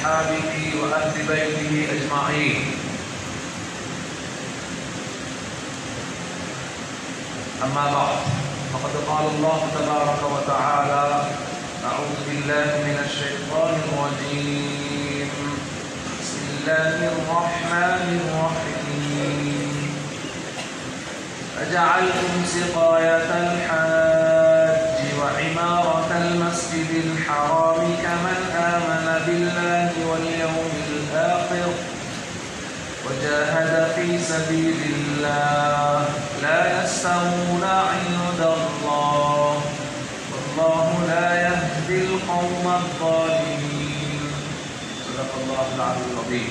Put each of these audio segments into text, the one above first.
وأصحابه وأهل بيته أجمعين. أما بعد، فقد قال الله تبارك وتعالى: أعوذ بالله من الشيطان الرجيم. بسم الله الرحمن الرحيم. أجعلتم سقاية الحاج وعمارة المسجد الحرام كمن آمن بالله واليوم الآخر وجاهد في سبيل الله لا يستوون عند الله والله لا يهدي القوم الظالمين. صدق الله العلي العظيم.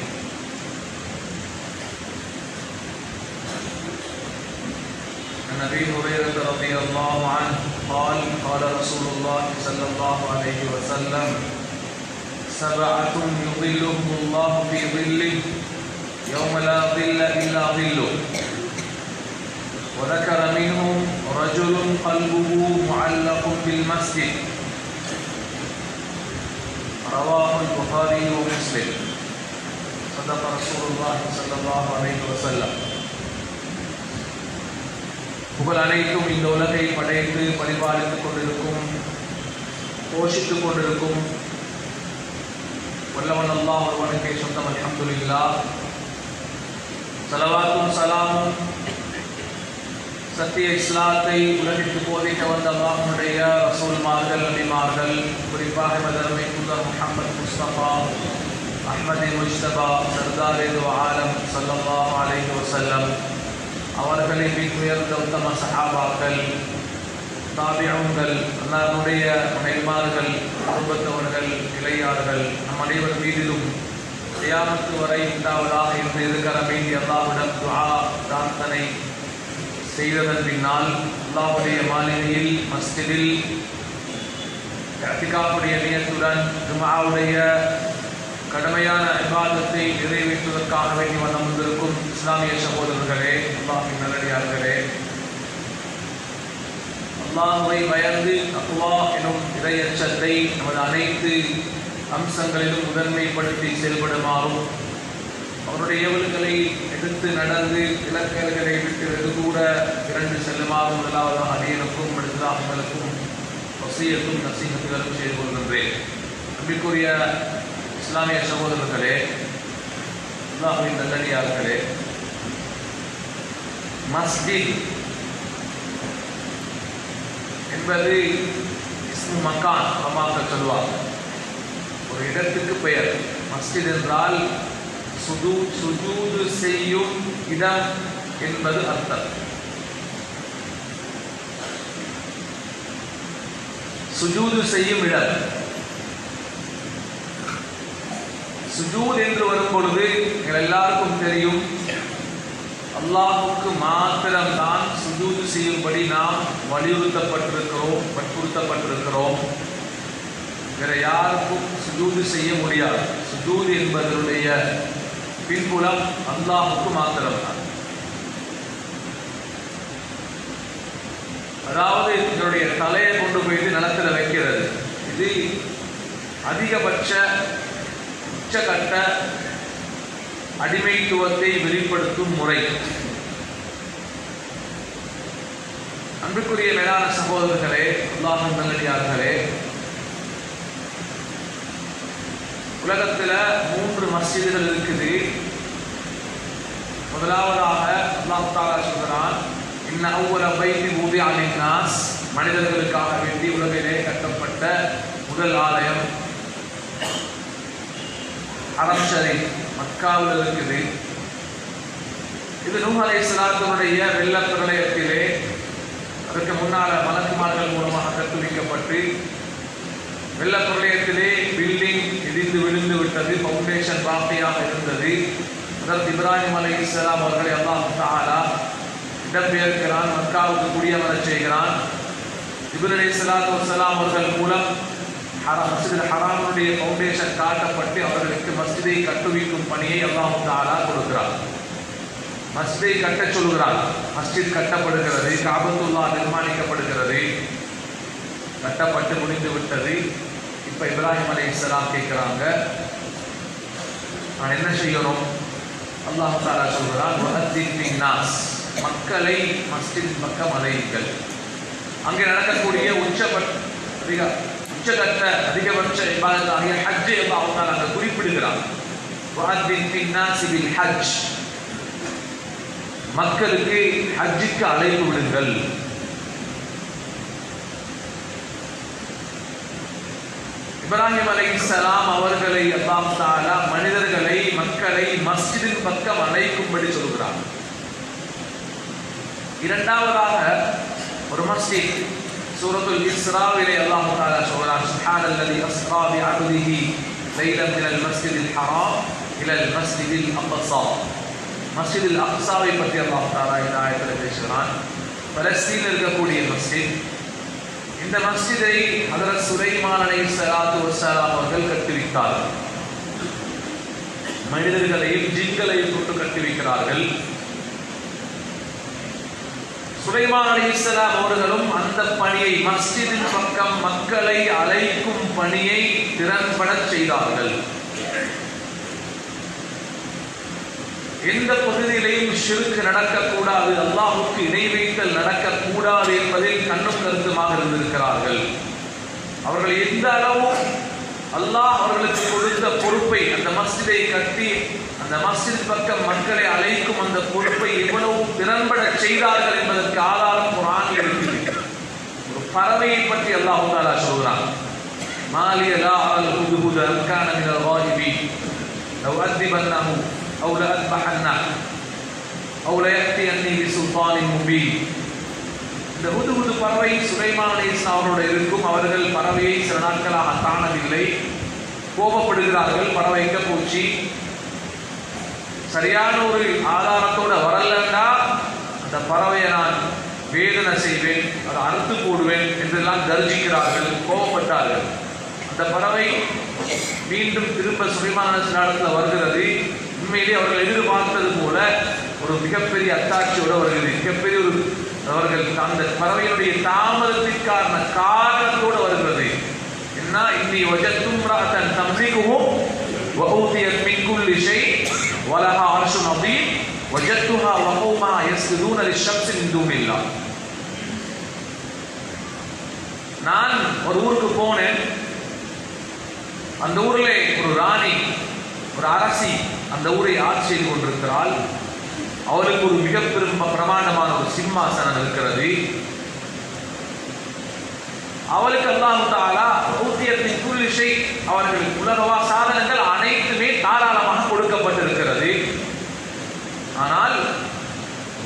عن أبي هريرة رضي الله عنه قال: قال رسول الله صلى الله عليه وسلم: سبعة يظلهم الله في ظله يوم لا ظل إلا ظله. وذكر منهم رجل قلبه معلق بالمسجد. رواه البخاري ومسلم. صدق رسول الله صلى الله عليه وسلم. புகழ் அனைத்தும் இந்த உலகை படைத்து பரிபாலித்துக் கொண்டிருக்கும், போஷித்துக் கொண்டிருக்கும் வல்லவன் அல்லாஹ் ஒருவனுக்கே சொந்தம். அல்ஹம்துலில்லாஹ். ஸலவாத்தும் ஸலாமும் சத்திய இஸ்லாத்தை உலகிற்கு போதிக்க வந்த அல்லாஹ்வுடைய ரசூல்மார்கள், நபிமார்கள், குறிப்பாக மதர்மை தூதர் முஹம்மது முஸ்தபா அஹ்மது முஜ்தபா சர்தார் ஆலம் ஸல்லல்லாஹு அலைஹி வஸல்லம் அவர்களை உயர்ந்த உத்தம சஹாபாக்கள், தாபிஊன்கள், அல்லாஹ்வுடைய மனைவிமார்கள், குடும்பத்தவர்கள், இளையார்கள் நம் அனைவர் மீதிலும் கியாமத் வரை உண்டாவதாக என்று இருக்கிற மீதி அல்லாஹ்விடம் துஆ பிரார்த்தனை செய்ததன் பின்னால் அல்லாஹ்வுடைய மாளிகையில் மஸ்ஜிதில் இஅ்திகாஃபுடைய நியத்துடன் ஜும்ஆவுடைய கடமையான இபாதத்தை நிறைவேற்றுவதற்காக வேண்டி வந்திருக்கும் இஸ்லாமிய சகோதரர்களே, அல்லாஹ்வின் நல்லடியார்களே, அல்லாஹ்வை பயந்து தக்வா எனும் இறையச்சத்தை நமது அனைத்து அம்சங்களிலும் முதன்மைப்படுத்தி செயல்படுமாறும், அவருடைய ஏவல்களை எடுத்து நடந்து இலக்கல்களை விட்டு வெகு கூட இரண்டு செல்லுமாறும் முதலாவதாக அடியனுக்கும் அடுத்ததாகங்களுக்கும் வசியத்தும் நசீகத்துகளும் செய்து கொள்கின்றேன். அன்பிற்குரிய இஸ்லாமிய சகோதரர்களே, அல்லாஹ்வின் நல்லடியார்களே, மஸ்ஜித் என்பது இஸ்மு மக்கான் அம்மாக்கள் சொல்வார், ஒரு இடத்துக்கு பெயர். மஸ்ஜித் என்றால் சுஜூது செய்யும் இடம் என்பது அர்த்தம். சுஜூது செய்யும் இடம். சுஜூத் என்று வரும் பொழுது எங்கள் எல்லாருக்கும் தெரியும், அல்லாஹுக்கு மாத்திரம்தான் சுஜூது செய்யும்படி நாம் வற்புறுத்தப்பட்டிருக்கிறோம். வேற யாருக்கும் சுஜூது செய்ய முடியாது. சுஜூத் என்பதனுடைய பின்புலம் அல்லாஹுக்கு மாத்திரம்தான். அதாவது இதனுடைய தலையை கொண்டு போயிட்டு நிலத்தில் வைக்கிறது. இது அதிகபட்ச உச்சகட்ட அடிமைத்துவத்தை வெளிப்படுத்தும் முறை. அன்புக்குரிய மேலான சகோதரர்களே, அல்லாஹ்வின் நல்லடியார்களே, உலகத்தில் 3 மஸ்ஜிதுகள் இருக்குது. முதலாவதாக அல்லாஹ் தஆலா சொல்கிறான், இன்ன அவ்வல பைத்தி வூதிஅ லின்னாஸ், மனிதர்களுக்காக வேண்டி உலகிலே கட்டப்பட்ட முதல் ஆலயம் ஹரம் ஷரீஃப் மக்காவில் இருக்குது. இது நூஹ் அலைஹிஸ்ஸலாத்துடைய வெள்ள பிரளயத்திலே அதற்கு முன்னால மலக்குமார்கள் மூலமாக கட்டுவிக்கப்பட்டு வெள்ள பிரளயத்திலே பில்டிங் இடிந்து விழுந்து விட்டது. ஃபவுண்டேஷன் பாக்கியாக இருந்தது. அதற்கு இப்ராஹிம் அலைஹிஸ்ஸலாம் அவர்களை அல்லாஹ் தஆலா இடம்பெயர்க்கிறான், மக்காவுக்கு குடியமரச் செய்கிறான். ஜிப்ரீல் அலைஹிஸ்ஸலாத்து வஸ்ஸலாம் அவர்கள் மூலம் மஸ்ஜிதுல் ஹராமுடைய ஃபவுண்டேஷன் காட்டப்பட்டு அவர்களுக்கு மஸ்ஜிதை கட்டுவிக்கும் பணியை அல்லாஹ் தஆலா கொடுக்கிறார். மஸ்ஜிதை கட்டச் சொல்கிறார். மஸ்ஜித் கட்டப்படுகிறது, காபத்துல்லாஹ் நிர்மாணிக்கப்படுகிறது. கட்டப்பட்டு முடிந்து விட்டது. இப்போ இப்ராஹிம் அலைஹிஸ்ஸலாம் கேட்குறாங்க, நான் என்ன செய்யணும்? அல்லாஹ் தஆலா சொல்கிறான், வஅத்தின் பின்னாஸ், மக்களை மஸ்ஜித் பக்கம் அழையுங்கள். அங்கே நடக்கக்கூடிய உச்சகட்ட அதிகபட்ச இபாதத்தாகிய ஹஜ்ஜை அல்லாஹ் தஆலா அங்கே குறிப்பிடுகிறான். வஅத்தின் பின்னாஸ் பில் ஹஜ், மக்களுக்கு ஹஜ்ஜுக்கு அழைப்பு விடுங்கள். இப்ராஹிம் அலைஹிஸ்ஸலாம் அவர்களை அல்லாஹ் தஆலா மனிதர்களை மக்களை மஸ்ஜிதின் பக்கம் அழைக்கும்படி சொல்கிறார். இரண்டாவதாக ஒரு மஸ்ஜித் சூரத்துல் இஸ்ராவிலே அல்லாஹ் தஆலா சொல்கிறார், சுப்ஹானல்லதி அஸ்ரா பிஅப்திஹி லைலன் மினல் மஸ்ஜிதில் ஹராம் இலல் மஸ்ஜிதில் அக்ஸா. மஸ்ஜிதில் அக்ஸாவை பற்றி அல்லாஹ் தஆலா இந்த ஆயத்தில் பேசுகிறான். பலஸ்தீனில் இருக்கக்கூடிய மஸ்ஜித். இந்த மஸ்ஜிதை ஹஜ்ரத் சுலைமான் அலைஹிஸ்ஸலாத்து வஸ்ஸலாம் அவர்கள் கட்டுவித்தார்கள். மனிதர்களையும் ஜின்களையும் கொண்டு கட்டுவிக்கிறார்கள். சுலைமான் அலைஹிஸ்ஸலாம் அவர்களும் அந்த பணியை, மஸ்ஜிதின் பக்கம் மக்களை அழைக்கும் பணியை திறன்பட செய்தார்கள். எந்த பகுதியிலையும் ஷிர்க் நடக்கக்கூடாது, அல்லாஹ்வுக்கு இணை வைத்தல் நடக்கக்கூடாது என்பதில் கண்ணும் கருத்துமாக இருந்திருக்கிறார்கள். அவர்கள் எந்த அளவு அல்லாஹ் அவர்களுக்கு கொடுத்த பொறுப்பை, அந்த மஸ்ஜிதை கட்டி அந்த மஸ்ஜித் பக்கம் மக்களை அழைக்கும் அந்த பொறுப்பை எவ்வளவு திறன்பட செய்தார்கள் என்பதற்கு ஆதாரம் குர்ஆனில் இருக்கிறது. ஒரு பறவையை பற்றி அல்லாஹ் தஆலா சொல்கிறான், மாலிய லா அல் ஹுதுஹுத கான மினல் காயிபீன் லவ் அத்பன்னஹு أو لأذبحنه أو ليأتيني بسلطان مبين. இந்த ஹுதுஹுது பறவை சுலைமான் அலைஹிஸ்ஸலாம் அவரோடு இருக்கும். அவர்கள் பறவையை சில நாட்களாக காணவில்லை. கோபப்படுகிறார்கள். பறவை எங்க போச்சு? சரியான ஒரு ஆதாரத்தோட வரலண்டா அந்த பறவையை நான் வேதனை செய்வேன், அதை அறுத்து போடுவேன் என்றெல்லாம் கர்ஜிக்கிறார்கள், கோபப்பட்டார்கள். அந்த பறவை மீண்டும் திரும்ப சுலைமான் அலைஹிஸ்ஸலாம் வருகிறது. உண்மையிலே அவர்கள் எதிர்பார்த்தது போல ஒரு மிகப்பெரிய அத்தாட்சியோடு வருகிறது. மிகப்பெரிய ஒரு அவர்கள் அந்த பறவையினுடைய தாமதத்திற்கான காரணத்தோடு வருகிறது. என்ன? இன்னி வஜத்து இம்ரஅத்தன் தம்லிகுஹும் வஊதியத் மின் குல்லி ஷை வலஹா அர்ஷுன் அதீம் வஜத்துஹா வகௌமா யஸ்ஜுதூன லிஷம்ஸி மின் தூனில்லாஹ். நான் ஒரு ஊருக்கு போனேன். அந்த ஊரில் ஒரு ராணி, ஒரு அரசி அந்த ஊரை ஆட்சி செய்து கொண்டிருக்கிறாள். அவருக்கு ஒரு மிக பெரும் பிரமாண்டமான ஒரு சிம்மாசனம் இருக்கிறது. அவளுக்கு அல்லாஹ் தஆலா ஊதியத்தின் குல்லி ஷை, அவர்கள் உலகவா சாதனங்கள் அனைத்துமே தாராளமாக கொடுக்கப்பட்டிருக்கிறது. ஆனால்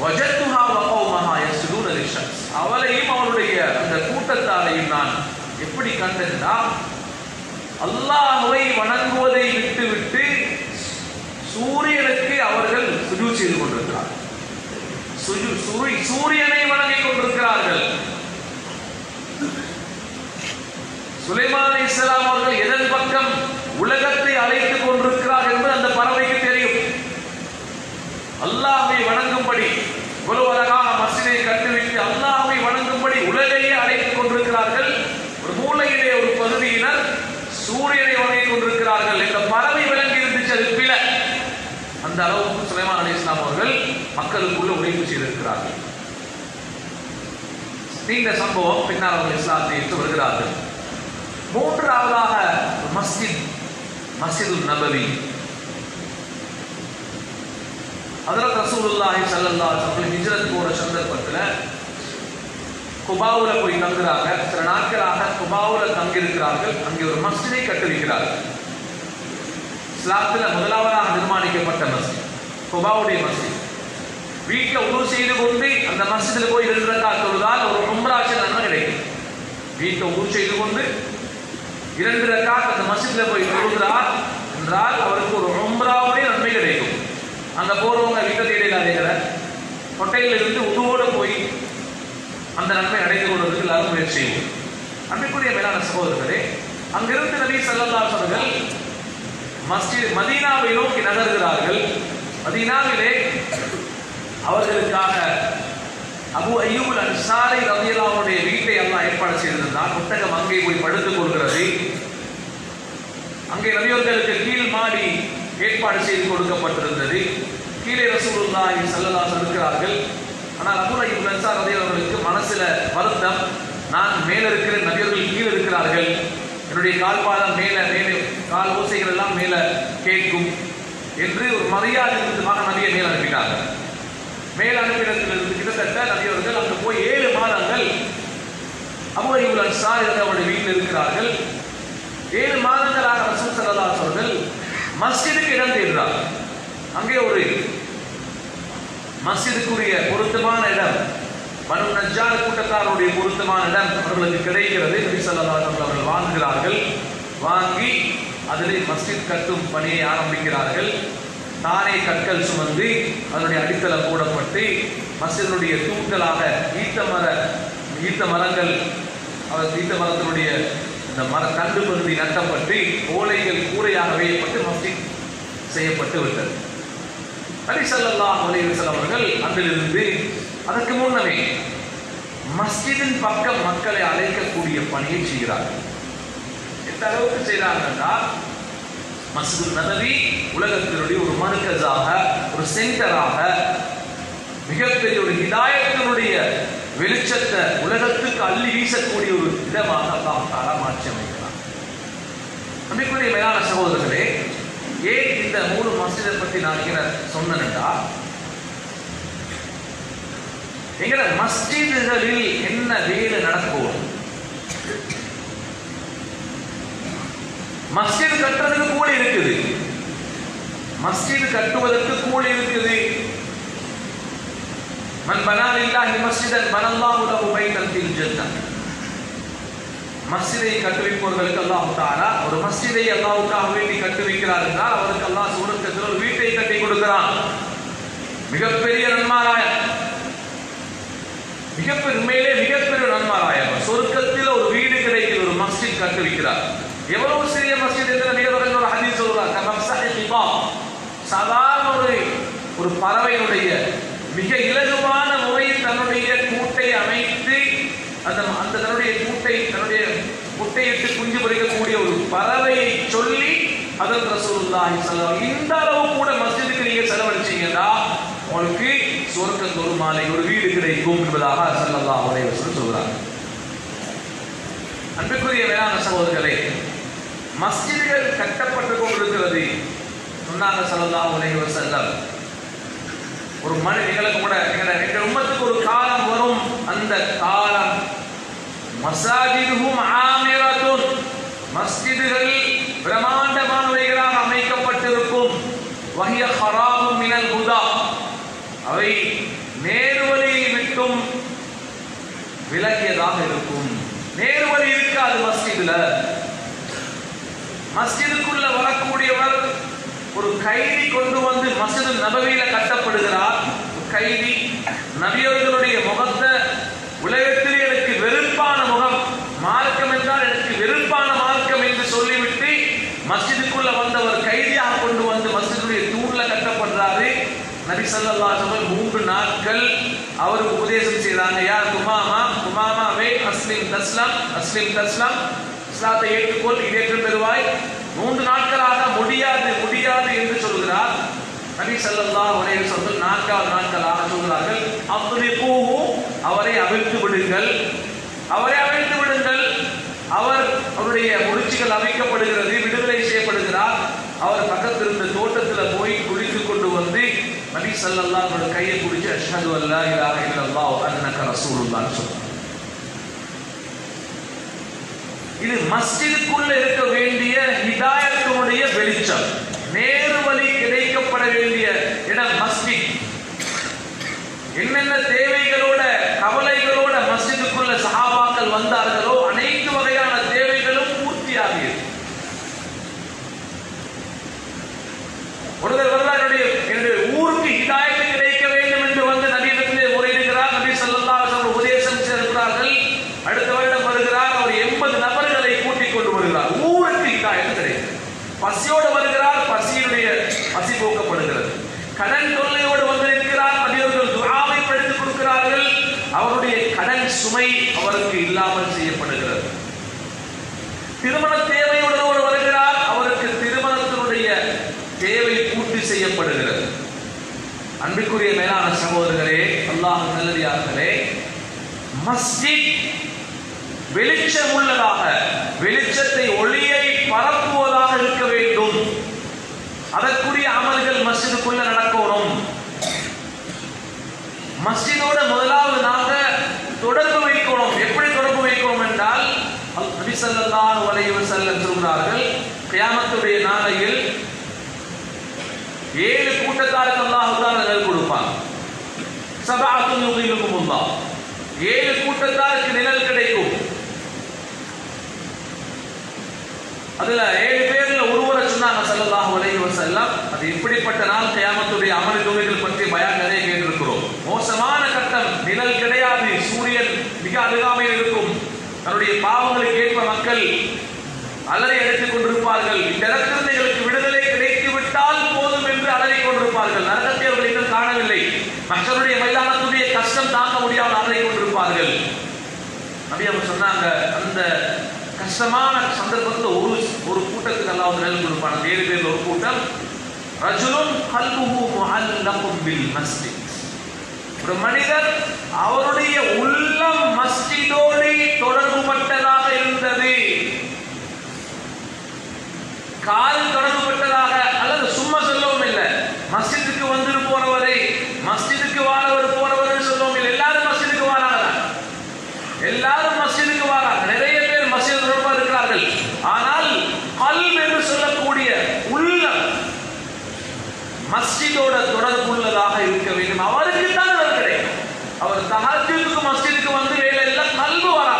வஜத்துஹா வகௌமஹா யஸ்ஜுதூன லிஷம்ஸ், அவளையும் அவளுடைய அந்த கூட்டத்தாரையும் நான் எப்படி கண்டேன்னா, அல்லாஹ்வை வணங்குவதை விட்டுவிட்டு சூரியனுக்கு அவர்கள் சுஜூத் செய்து கொண்டிருக்கிறார்கள். சூரியனை வணங்கிக் கொண்டிருக்கிறார்கள். சுலைமான் அலைஹிஸ்ஸலாம் அவர்கள் எதன் பக்கம் உலகத்தை அழைத்துக் கொண்டிருக்கிறார்கள் என்பது அந்த பறவைக்கு தெரியும். அல்லாஹ்வை வணங்கும்படி இவ்வளவு அழகாக மஸ்ஜிதை கட்டிவிட்டு அல்லாஹ்வை வணங்கும்படி உலகையே அழைத்துக் கொண்டிருக்கிறார்கள். ஒரு மூலையிலே ஒரு பகுதியினர் சூரியனை வணங்கிக் கொண்டிருக்கிறார்கள். இந்த பறவை விளங்கி இருந்துச்சு, அது பிழை. அந்த அளவுக்கு சுலைமான் அலைஹிஸ்ஸலாம் அவர்கள் மக்களுக்குள்ள உழைப்பு செய்திருக்கிறார்கள். இந்த சம்பவம் பின்னால் அவர்கள் இஸ்லாத்தை ஏற்று வருகிறார்கள். மூன்றாவதாக மஸ்ஜிதுல் நபவி. ஹஜ்ரத் ரசூலுல்லாஹி ஸல்லல்லாஹு அலைஹி வஸல்லம் ஹிஜ்ரத் போற சந்தர்ப்பத்தில் குபாவுல போய் தங்குறாங்க. சில நாட்களாக குபாவுல தங்கியிருக்கிறார்கள். அங்கே ஒரு மஸ்ஜிதை கட்டுவிக்கிறார்கள். இஸ்லாத்தில் முதலாவதாக நிர்மாணிக்கப்பட்ட மஸ்ஜித் குபாவுடைய மஸ்ஜித். வீட்டில் உது செய்து கொண்டு அந்த மஸ்ஜிதில் போய் 2 ரக்காத் தொழுதால் ஒரு உம்ரா நன்மை கிடைக்கும். வீட்டில் உது செய்து கொண்டு 2 ரக்காத் அந்த மஸ்ஜிதில் போய் தொழுகிறார் என்றால் அவருக்கு ஒரு உம்ராவுடைய நன்மை கிடைக்கும். அங்கே போறவங்க வீட்டை தேடிடாதீங்க, ஹோட்டலில் இருந்து உதுவோடு போய் அந்த நன்மை அடைந்து கொள்வதற்கு எல்லாரும் முயற்சி செய்வோம். அன்றைக்குரிய மேலான சகோதரர்களே, அங்கிருந்து நபி ஸல்லல்லாஹு அலைஹி வஸல்லம் மஸ்ஜித் மதீனாவை நோக்கி நகர்கிறார்கள். மதீனாவிலே அவர்களுக்காக அபு அய்யூப் அன்சாரி ரலியல்லாஹு அன்ஹுடைய வீட்டை அல்லாஹ் ஏற்பாடு செய்திருந்தார். ஒட்டகம் அங்கே போய் படுத்துக் கொள்கிறது. அங்கே நபியவர்களுக்கு கீழ் மாடி ஏற்பாடு செய்து கொடுக்கப்பட்டிருந்தது. கீழே ரசூலுல்லாஹி ஸல்லல்லாஹு அலைஹி இருக்கிறார்கள். ஆனால் அபூ அய்யூப் அன்சாரி அவர்களுக்கு மனசுல வருத்தம், நான் மேல இருக்கிற நபியர்கள் கீழே இருக்கிறார்கள், என்னுடைய கால் பாதம் மேலே கால் ஓசைகள் எல்லாம் மேல கேட்கும் என்று ஒரு மரியாதை நிமித்தமாக நபியை மேல் அனுப்பினார்கள். மேல் அனுப்பினத்திலிருந்து கிட்டத்தட்ட நபியவர்கள் அங்கு போய் 7 மாதங்கள் அபூ அய்யூப் அன்சாரி அவருடைய வீட்டில் இருக்கிறார்கள். 7 மாதங்களாக ரசூல் ஸல்லல்லாஹு அலைஹி அவர்கள் மஸ்ஜிதுக்கு இடம் தேடுகிறார்கள். அங்கே ஒரு மஸ்ஜிதுக்குரிய பொருத்தமான இடம், பனு நஜ்ஜார் கூட்டத்தாருடைய பொருத்தமான இடம் அவர்களுக்கு கிடைக்கிறது. நபி ஸல்லல்லாஹு அலைஹி வஸல்லம் அவர்கள் வாங்குகிறார்கள். வாங்கி அதிலே மஸ்ஜித் கட்டும் பணியை ஆரம்பிக்கிறார்கள். தானே கற்கள் சுமந்து அதனுடைய அடித்தளம் போடப்பட்டு மஸ்ஜிதுடைய தூண்களாக ஈத்த மரங்கள் ஈத்த மரத்தினுடைய இந்த கண்டு பகுதி நட்டப்பட்டு ஓலைகள் கூரையாக வேயப்பட்டு மஸ்ஜித் செய்யப்பட்டு விட்டது. நபி ஸல்லல்லாஹு அலைஹி வஸல்லம் அவர்கள் அங்கிருந்து அதற்கு முன்னமே மஸ்ஜிதின் பக்கம் மக்களை அழைக்கக்கூடிய பணியை செய்கிறார்கள். எந்த அளவுக்கு செய்கிறாங்கன்னா, மஸ்ஜித் நபவி உலகத்தினுடைய ஒரு மர்கஸாக, ஒரு சென்டராக, மிகப்பெரிய ஒரு ஹிதாயத்தினுடைய வெளிச்சத்தை உலகத்துக்கு அள்ளி வீசக்கூடிய ஒரு இடமாக அல்லாஹ் தஆலா மாற்றி அமைக்கிறார். நபிக்குரிய மேலான சகோதரர்களே, ஏன் இந்த 3 மஸ்ஜிதை பற்றி நான் இங்க சொன்னேன்டா, எங்கட மஸ்ஜிதுகளில் என்ன வேலை நடக்கும்? மஸ்ஜித் கட்டுறதுக்கு கூலி இருக்குது, மஸ்ஜித் கட்டுவதற்கு கூலி இருக்குது. மன் பனா லில்லாஹி மஸ்ஜிதன் பனல்லாஹு லஹு பைத்தன் ஃபில் ஜன்னah. மஸ்ஜிதை கட்டுவிப்பவர்களுக்கு அல்லாஹ் தஆலா ஒரு மஸ்ஜிதை அல்லாஹ்வுக்காக வேண்டி கட்டுவிக்கிறார் என்றால் அவருக்கு அல்லாஹ் சுவர்க்கத்தில் ஒரு வீட்டை கட்டி கொடுக்கிறான். மிகப்பெரிய நன்மாராயம், மிகப்பெரிய நன்மாராயம். சொர்க்கத்தில் ஒரு வீடு கிடைக்கிற ஒரு மஸ்ஜித் கட்டுவிக்கிறார். எவ்வளவு சிறிய மஸ்ஜித் என்று நபிகள் ஒரு ஹதீஸ் சொல்றார், கமஸ்ஸஹி கிபா. சாதாரண ஒரு பறவையுடைய மிக இலகுவான முறையில் தன்னுடைய கூட்டை அமைத்து அந்த தன்னுடைய முட்டையிட்டு குஞ்சு பொரிக்கக்கூடிய ஒரு பறவையை சொல்லி அதன் ரசூலுல்லாஹி ஸல்லல்லாஹு அலைஹி வஸல்லம் இந்த அளவு கூட மஸ்ஜிதுக்கு நீங்க செலவழிச்சீங்கன்னா உங்களுக்கு சொர்க்கத்தில் ஒரு மாலை ஒரு வீடு கிடைக்கும் என்பதாக ஸல்லல்லாஹு அலைஹி வஸல்லம் சொல்றாங்க. அன்புக்குரிய வேளாண் சகோதரர்களே, மஸ்ஜிதுகள் கட்டப்பட்டு கொண்டிருக்கிறது. சொன்னாங்க ஸல்லல்லாஹு அலைஹி வஸல்லம், ஒரு எங்களுக்கு கூட எங்கள் உம்மத்துக்கு ஒரு காலம் வரும், அந்த காலம் மஸாஜிதுஹும் ஆமிரத்துன், மஸ்ஜிதுகள் பிரமாண்டமானவைகளாக அமைக்கப்பட்டிருக்கும். வஹிய ஹராபும் மினல் ஹுதா, அவை நேர்வழியை விட்டும் விலகியதாக இருக்கும். நேர்வழி இருக்காது மஸ்ஜிதுல. மஸ்ஜிதுக்குள்ள வரக்கூடியவர் ஒரு கைதி கொண்டு வந்து மஸ்ஜித் நபவியில கட்டப்படுகிறார். கைதி நபியவர்களுடைய முகத்தை உலகத்திலே எனக்கு வெறுப்பான முகம், மார்க்கம் என்றால் எனக்கு வெறுப்பான மார்க்கம் என்று சொல்லிவிட்டு மஸ்ஜிதுக்குள்ள வந்தவர் கைதியாக கொண்டு வந்து மஸ்ஜிதுடைய தூண்ல கட்டப்படுறாரு. நபி ஸல்லல்லாஹு அலைஹி வஸல்லம் 3 நாட்கள் அவருக்கு உபதேசம் செய்றாங்க. யார் குமாமாவே அஸ்லிம் தஸ்லம், இஸ்லாத்தை ஏற்றுக்கொள், இதேற்று பெறுவாய். 3 நாட்களாக முடியாது என்று சொல்கிறார். நபி ஸல்லல்லாஹு அலைஹி வஸல்லம் 4வது நாட்களாக சொல்கிறார்கள், அத்ரிகூஹு, அவரை அவிழ்த்து விடுங்கள். அவருடைய முடிச்சுகள் அவிழ்க்கப்படுகிறது, விடுதலை செய்யப்படுகிறார். அவர் பக்கத்தில் இருந்த தோட்டத்தில் போய் குளித்து கொண்டு வந்து நபி ஸல்லல்லாஹு அலைஹி வஸல்லம் கையை பிடிச்சு அஷ்ஹது அல்லா இலாஹ இல்லல்லாஹ் அன்னக ரசூலுல்லாஹ் சொல்றார். இது மஸ்ஜிதுக்குள்ள இருக்க வேண்டிய ஹிதாயத்தினுடைய வெளிச்சம், நேரு வழி கிடைக்கப்பட வேண்டிய இடம் மஸ்ஜித். என்னென்ன தேவைகளோட கவலைகளோட மஸ்ஜிதுக்குள்ள சஹாபாக்கள் வந்தார்களோ அனைத்து வகையான தேவைகளும் பூர்த்தியாகியது. ஒருவர் வரலாறு, என்னுடைய ஊருக்கு ஹிதாயத்து கிடைக்க வேண்டும் என்று வந்து நபியிடத்திலே முறையிடுகிறார். நபி ஸல்லல்லாஹு அலைஹி வஸல்லம் உபதேசம் செய்கிறார்கள். அடுத்த வருடம் வருகிறார், அவர் 80 நபர்களை கூட்டிக் கொண்டு வருகிறார். ஊருக்கு ஹிதாயத்து கிடைக்கும். பசியோடு வருகிறார், பசி போக்கப்படுகிறது. கடன் தொல்லையோடு வந்திருக்கிறார், நபியவர்கள் துஆவை படித்துக் கொடுக்கிறார்கள். அவருடைய கடன் சுமை அவருக்கு இல்லாமல் செய்யப்படுகிறது. திருமண தேவையுடன் வருகிறார், அவருக்கு திருமணத்தினுடைய தேவை அன்பிற்குரிய மேலான சகோதரர்களே, அல்லாஹ் நல்லடியார்களே, மஸ்ஜித் வெளிச்சம் உள்ளதாக, வெளிச்சத்தை ஒளியை பரப்புவதாக இருக்க வேண்டும். அதற்குரிய அமல்கள் மஸ்ஜிதுக்குள்ள நடக்கணும். மஸ்ஜிதோட முதலாவது நாங்க தொடர்பு வைக்கணும். எப்படி தொடர்பு வைக்கணும் என்றால், நபி ஸல்லல்லாஹு அலைஹி வஸல்லம் சொல்கிறார்கள், கியாமத்துடைய நாளையில் 7 கூட்டத்தாருக்கு அல்லாஹ் தஆலா நிழல் கொடுப்பான். சபஅத்துன் யுதில்லுஹுமுல்லாஹ், 7 கூட்டத்தாருக்கு நிழல் கிடைக்கும். அதுல 7 பேர்ல ஒருவரை சொன்னாங்க ஸல்லல்லாஹு அலைஹி வஸல்லம். அது இப்படிப்பட்ட நாள், கியாமத்துடைய அமல் தொகைகள் பற்றி பயான் நிறைய கேட்டிருக்கிறோம். மோசமான கட்டம், நிழல் கிடையாது, சூரியன் மிக அருகாமையில் இருக்கும். தன்னுடைய பாவங்களுக்கு ஏற்ப மக்கள் அலறி அடித்துக் கொண்டிருப்பார்கள். இந்த இடத்திலிருந்து எங்களுக்கு விடுதலை கிடைத்து விட்டால் போதும் என்று அலறி கொண்டிருப்பார்கள். நரகத்தை அவர்கள் இன்னும் காணவில்லை. மற்றவருடைய மைதானத்துடைய கஷ்டம் தாங்க முடியாமல் அலறி கொண்டிருப்பார்கள். நபி அவங்க சொன்னாங்க, அந்த கஷ்டமான சந்தர்ப்பத்தில் ஒரு கூட்டத்துக்கு அல்லாஹ் நிழல் கொடுப்பான். 7 பேர்ல ஒரு கூட்டம், ரஜுலுன் கல்புஹு முஅல்லகும் பில் மஸ்ஜித். ஒரு மனிதர் அவருடைய உள்ளம் மஸ்ஜிதோடு தொடர்புபட்டதாக இருந்தது. கால் தொடர்புபட்டதாக அல்லது சும்மா சொல்லவும் இல்லை. மஸ்ஜிதுக்கு வந்து போறவரை, மஸ்ஜிதுக்கு வாரவர் போறவர் சொல்லவும் இல்லை. எல்லாரும் மஸ்ஜிதுக்கு வராங்க, எல்லாரும் மஸ்ஜிதுக்கு வராங்க. நிறைய பேர் மஸ்ஜித் தொடர்பாக இருக்கிறார்கள். ஆனால் கல்ப் என்று சொல்லக்கூடிய உள்ளம் மஸ்ஜிதோட தொடர்புள்ளதாக இருக்க வேண்டும். அவருக்கு தான் அது கிடைக்கும். அவர் தஹஜ்ஜுதுக்கு மஸ்ஜிதுக்கு வந்து வேலை இல்லை, கல்பு வரா.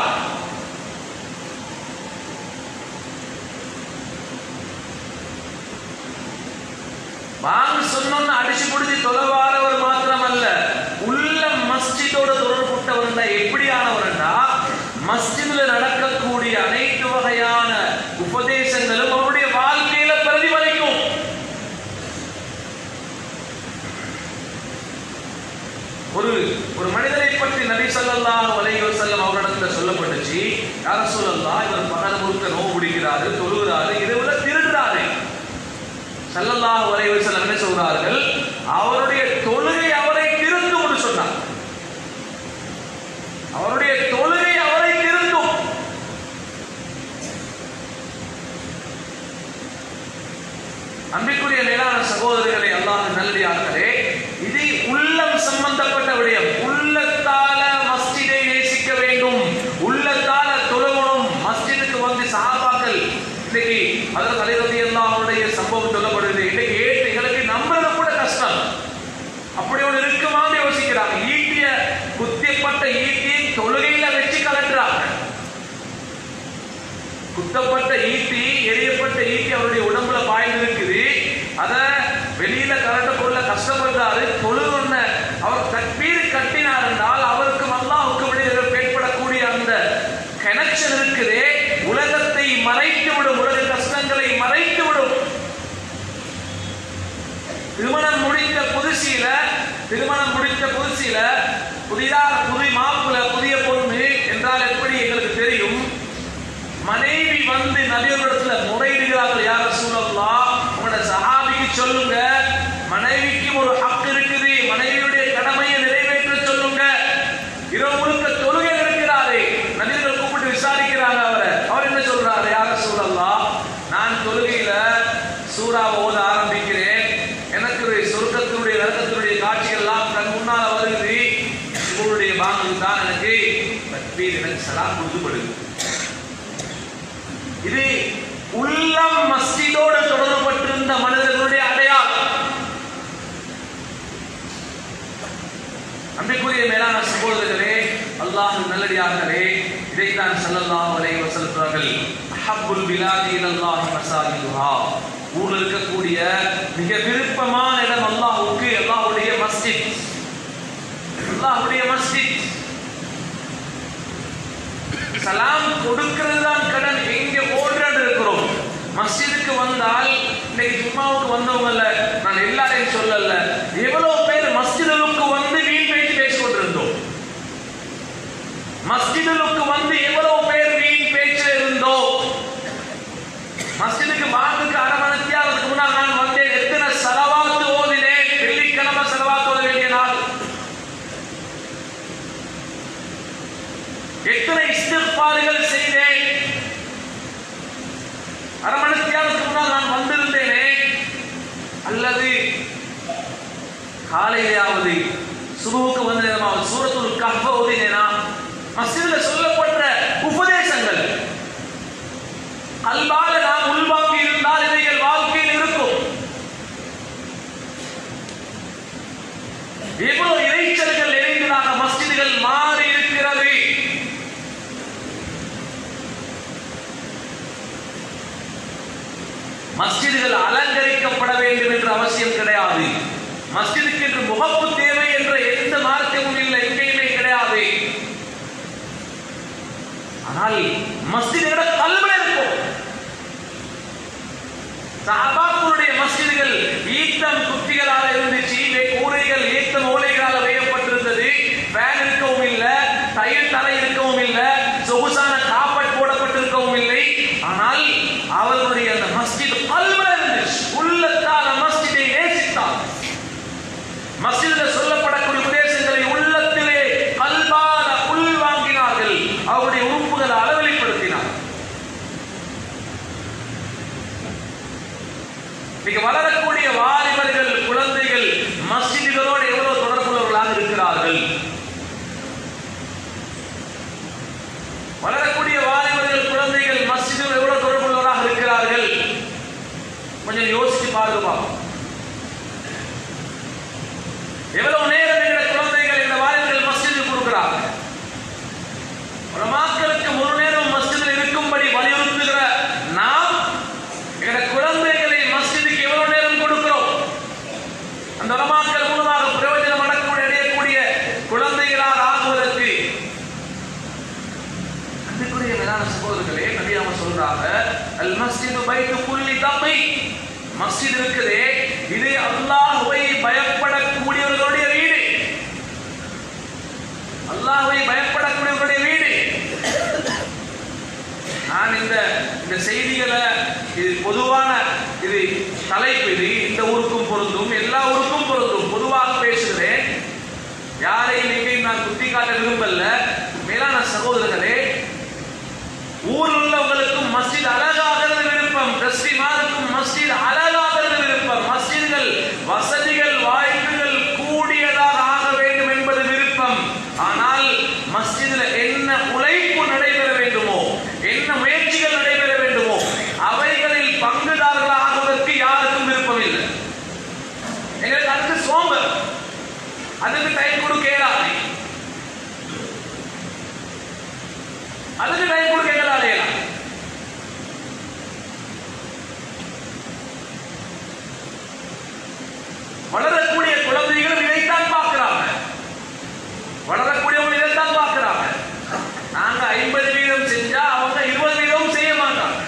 வாங்க சொன்னோன்னு அடிச்சு முடிச்சு தொலைவாரவர் மாத்திரம் அல்ல, உள்ளம் மஸ்ஜிதோட தொடர்புட்டவர் எப்படியானவர்னா, மஸ்ஜிதுல நடக்கக்கூடிய அனைத்து வகையான உபதேசங்களும் அவருடைய வாழ்க்கையில பிரதிபலிக்கும். ஒரு மனிதரை பற்றி நபி ஸல்லல்லாஹு அலைஹி வஸல்லம் அவரிடத்தில் சொல்லப்பட்டுச்சு, யா ரசூலல்லாஹ், இவர் பகல் முழுக்க நோன்பு பிடிக்கிறாரு, தொழுகிறாரு, இரவுல திருடுறாரு. ஸல்லல்லாஹு அலைஹி வஸல்லம் என்ன சொல்றார்கள், அவருடைய தொழுகை அவரை திருத்தும் என்று சொன்னார். அவருடைய தொழுகை அவரை திருத்தும். அன்பிற்குரிய மேலான சகோதரர்களே, அல்லாஹ் நல்லடியார்களே, இது உள்ளம் சம்பந்தப்பட்ட விடயம். உள்ளத்தால மஸ்ஜிதை நேசிக்க வேண்டும், உள்ளத்தால தொழுகணும். மஸ்ஜிதுக்கு வந்து சஹாபாக்கள், இன்னைக்கு ஹஜ்ரத் அலி ரலியல்லாஹு அன்ஹுடைய சம்பவம் சொல்லப்படுது. இன்னைக்கு எங்களுக்கு நம்புறது கூட கஷ்டம். அப்படி ஒன்று இருக்குமான்னு யோசிக்கிறாங்க. ஈட்டிய குத்தியப்பட்ட ஈட்டியை தொழுகையில வச்சு கலட்டுறாங்க. குத்தப்பட்ட ஈட்டி, எரியப்பட்ட ஈட்டி அவருடைய உடம்புல பாய்ந்து இருக்குது. அத வெளியில கலட்ட கொள்ள கஷ்டப்படுறாரு. தொழுகொன்ன அவர் தக்பீர் கட்டினார் என்றால் அவருக்கு அல்லாஹ்வுக்கு இடையில் ஏற்படக்கூடிய அந்த கனெக்ஷன் இருக்குதே, உலகத்தை மறைத்து விடும், உலக கஷ்டங்களை மறைத்து விடும். திருமணம் முடித்த புதுசில புதிதாக புதிய மாப்பிள்ள, புதிய பொண்ணு என்றால் எப்படி எங்களுக்கு தெரியும். மனைவி வந்து நபியவரிடத்துல முறையிடுகிறார்கள், யா ரசூலல்லாஹ், உங்களோட சஹாபிக்கு சொல்லுங்க, மனைவிக்கு ஒரு ஹக் இருக்குது, மனைவியுடைய கடமையை நிறைவேற்ற சொல்லுங்க. இரவு முழுக்க தொழுகை இருக்கிறாரே. நபியர்கள் கூப்பிட்டு விசாரிக்கிறாங்க அவர் என்ன சொல்றாரு, யா ரசூலல்லாஹ், நான் தொழுகையில சூறாவை ஓத ஆரம்பிக்கிறேன், எனக்கு சொர்க்கத்தினுடைய நரகத்தினுடைய காட்சிகள் எல்லாம் கண் முன்னால வருகிறது, உங்களுடைய பாங்கு தான் எனக்கு தக்பீர், எனக்கு சலாம் கொடுக்கப்படுது. இது உள்ளம் மஸ்ஜிதோடு தொடர்பட்டிருந்த மனிதர்களுடைய அடையாளம். அன்பிற்குரிய மேலான சகோதரர்களே, அல்லாஹ்வின் நல்லடியார்களே, இதைத்தான் ஸல்லல்லாஹு அலைஹி வஸல்லம் அவர்கள் அஹப்புல் பிலாதி இலல்லாஹி மஸாஜிதுஹா, ஊரில் இருக்கக்கூடிய மிக விருப்பமான இடம் அல்லாஹ்வுக்கு அல்லாஹ்வுடைய மஸ்ஜித். அல்லாஹ்வுடைய மஸ்ஜித். சலாம் கொடுக்கிறது தான் கடன். எங்க ஓடுறான்னு இருக்கிறோம். மஸ்ஜிதுக்கு வந்தால், இன்னைக்கு ஜும்மாவுக்கு வந்தவங்கல்ல, நான் எல்லாரையும் சொல்லல, எவ்வளவு பேர் மஸ்ஜிதுக்கு வந்து வீண் பேச்சு பேசிக் கொண்டிருந்தோம். மஸ்ஜிதுக்கு வந்து எவ்வளவு பேர் வீண் பேச்சில் இருந்தோம். மஸ்ஜிதுக்கு வாங்குக்கு அரை மணி நேரத்துக்கு முன்னால் நான் வந்தேன், எத்தனை ஸலவாத் ஓதினேன், வெள்ளிக்கிழமை ஸலவாத் ஓத காலையிலாவது சுபுவுக்கு வந்த நேரமாவது சூரத்துல் கஹ்ஃப் ஓதினேனா மஸ்ஜிதில் சொல்லப்பட்ட உபதேசங்கள் கல்பால நாம் உள்வாங்கி இருந்தால் இவைகள் வாழ்க்கையில் இருக்கும். எவ்வளவு இறைச்சல்கள் நிறைந்ததாக மஸ்ஜிதுகள் மாறி இருக்கிறது. மஸ்ஜிதுகள் அலங்கரிக்கப்பட வேண்டும் என்ற அவசியம் கிடையாது. மஸ்ஜிதுக்கு என்று முகப்பு தேவை என்ற எந்த மார்க்கமும் இல்லை, எங்கேயுமே கிடையாது. ஆனால் மஸ்ஜிதுகளோட கல்வில இருக்கும். சஹாபாக்களுடைய மஸ்ஜிதுகள் ஈத்தம் குத்திகளால் இருந்துச்சு, கூரைகள் ஈத்தம் ஓலைகளால் வேயப்பட்டிருந்தது. ஃபேன் இருக்கவும் இல்லை, டைல் தலை இருக்கவும் இல்லை, சொகுசான காப்பட் போடப்பட்டிருக்கவும் இல்லை. ஆனால் அவர்களுடைய அந்த மஸ்ஜித் கல்வில இருந்துச்சு. உள்ளத்தால் மஸ்ஜிதை நேசித்தார். மஸ்ஜிதில் சொல்லப்படக்கூடிய உபதேசங்களை உள்ளத்திலே கல்பால உள்வாங்கினார்கள். அவருடைய உறுப்புகளை அளவெளிப்படுத்தினார். இன்னைக்கு வளரக்கூடிய வாலிபர்கள் குழந்தைகள் மஸ்ஜிதுகளோடு எவ்வளவு தொடர்புள்ளவர்களாக இருக்கிறார்கள். வளரக்கூடிய வாலிபர்கள் குழந்தைகள் மஸ்ஜிதுகள் எவ்வளவு தொடர்புள்ளவர்களாக இருக்கிறார்கள். கொஞ்சம் யோசிச்சு பாருங்க. எவ்வளவு நேரம் என்ற குழந்தைகள் இந்த வாலிபர்கள் மஸ்ஜிதில் கொடுக்கிறாங்க. உலமாக்களுக்கு ஒரு நேரம் மஸ்ஜிதில் இருக்கும்படி வலியுறுத்துகிற நாம் எங்களுடைய குழந்தைகளை மஸ்ஜிதுக்கு எவ்வளவு நேரம் கொடுக்கிறோம். அந்த உலமாக்கள் மூலமாக பிரயோஜனம் அடையக்கூடிய குழந்தைகளாக ஆகுவதற்கு அன்புக்குரிய மேலான சகோதரர்களே, நபி அவங்க சொல்றாங்க, அல் மஸ்ஜிது பைத்து குல்லி தகீ. மஸ்ஜித் இருக்குதே, இது அல்லாஹ்வை பயப்படக்கூடியவர்களுடைய வீடு. அல்லாஹ்வை பயப்படக்கூடியவர்களுடைய வீடு. நான் இந்த செய்திகளை, இது பொதுவான இது தலைப்பு, இது இந்த ஊருக்கும் பொருந்தும், எல்லா ஊருக்கும் பொருந்தும். பொதுவாக பேசுகிறேன், யாரையும் எங்கேயும் நான் குத்தி காட்ட விரும்பல. மேலான சகோதரர்களே, ஊரில் உள்ளவங்களுக்கும் மஸ்ஜித் அழகாகிறது விருப்பம், கிறிஸ்டிமாருக்கும் மஸ்ஜித் அழகாகிறது விருப்பம், மஸ்ஜித்கள் வசதிகள் வாய்ப்புகள் கூடியதாக ஆக வேண்டும் என்பது விருப்பம். ஆனால் மஸ்ஜிதில் என்ன உழைப்பு நடைபெற வேண்டுமோ, என்ன முயற்சிகள் நடைபெற வேண்டுமோ, அவைகளில் பங்குதாரர்களாக ஆகுவதற்கு யாருக்கும் விருப்பம் இல்லை. எங்களுக்கு அதுக்கு சோம்பல், அதுக்கு டைம் கொடுக்க இயலாது, அதுக்கு டைம் கொடுக்க இயலாது. வளரக்கூடிய குழந்தைகள் இதைத்தான் பார்க்கிறாங்க. வளரக்கூடியவங்க இதைத்தான் பார்க்கிறாங்க. நாங்க 50% செஞ்சா அவங்க 20% செய்ய மாட்டாங்க.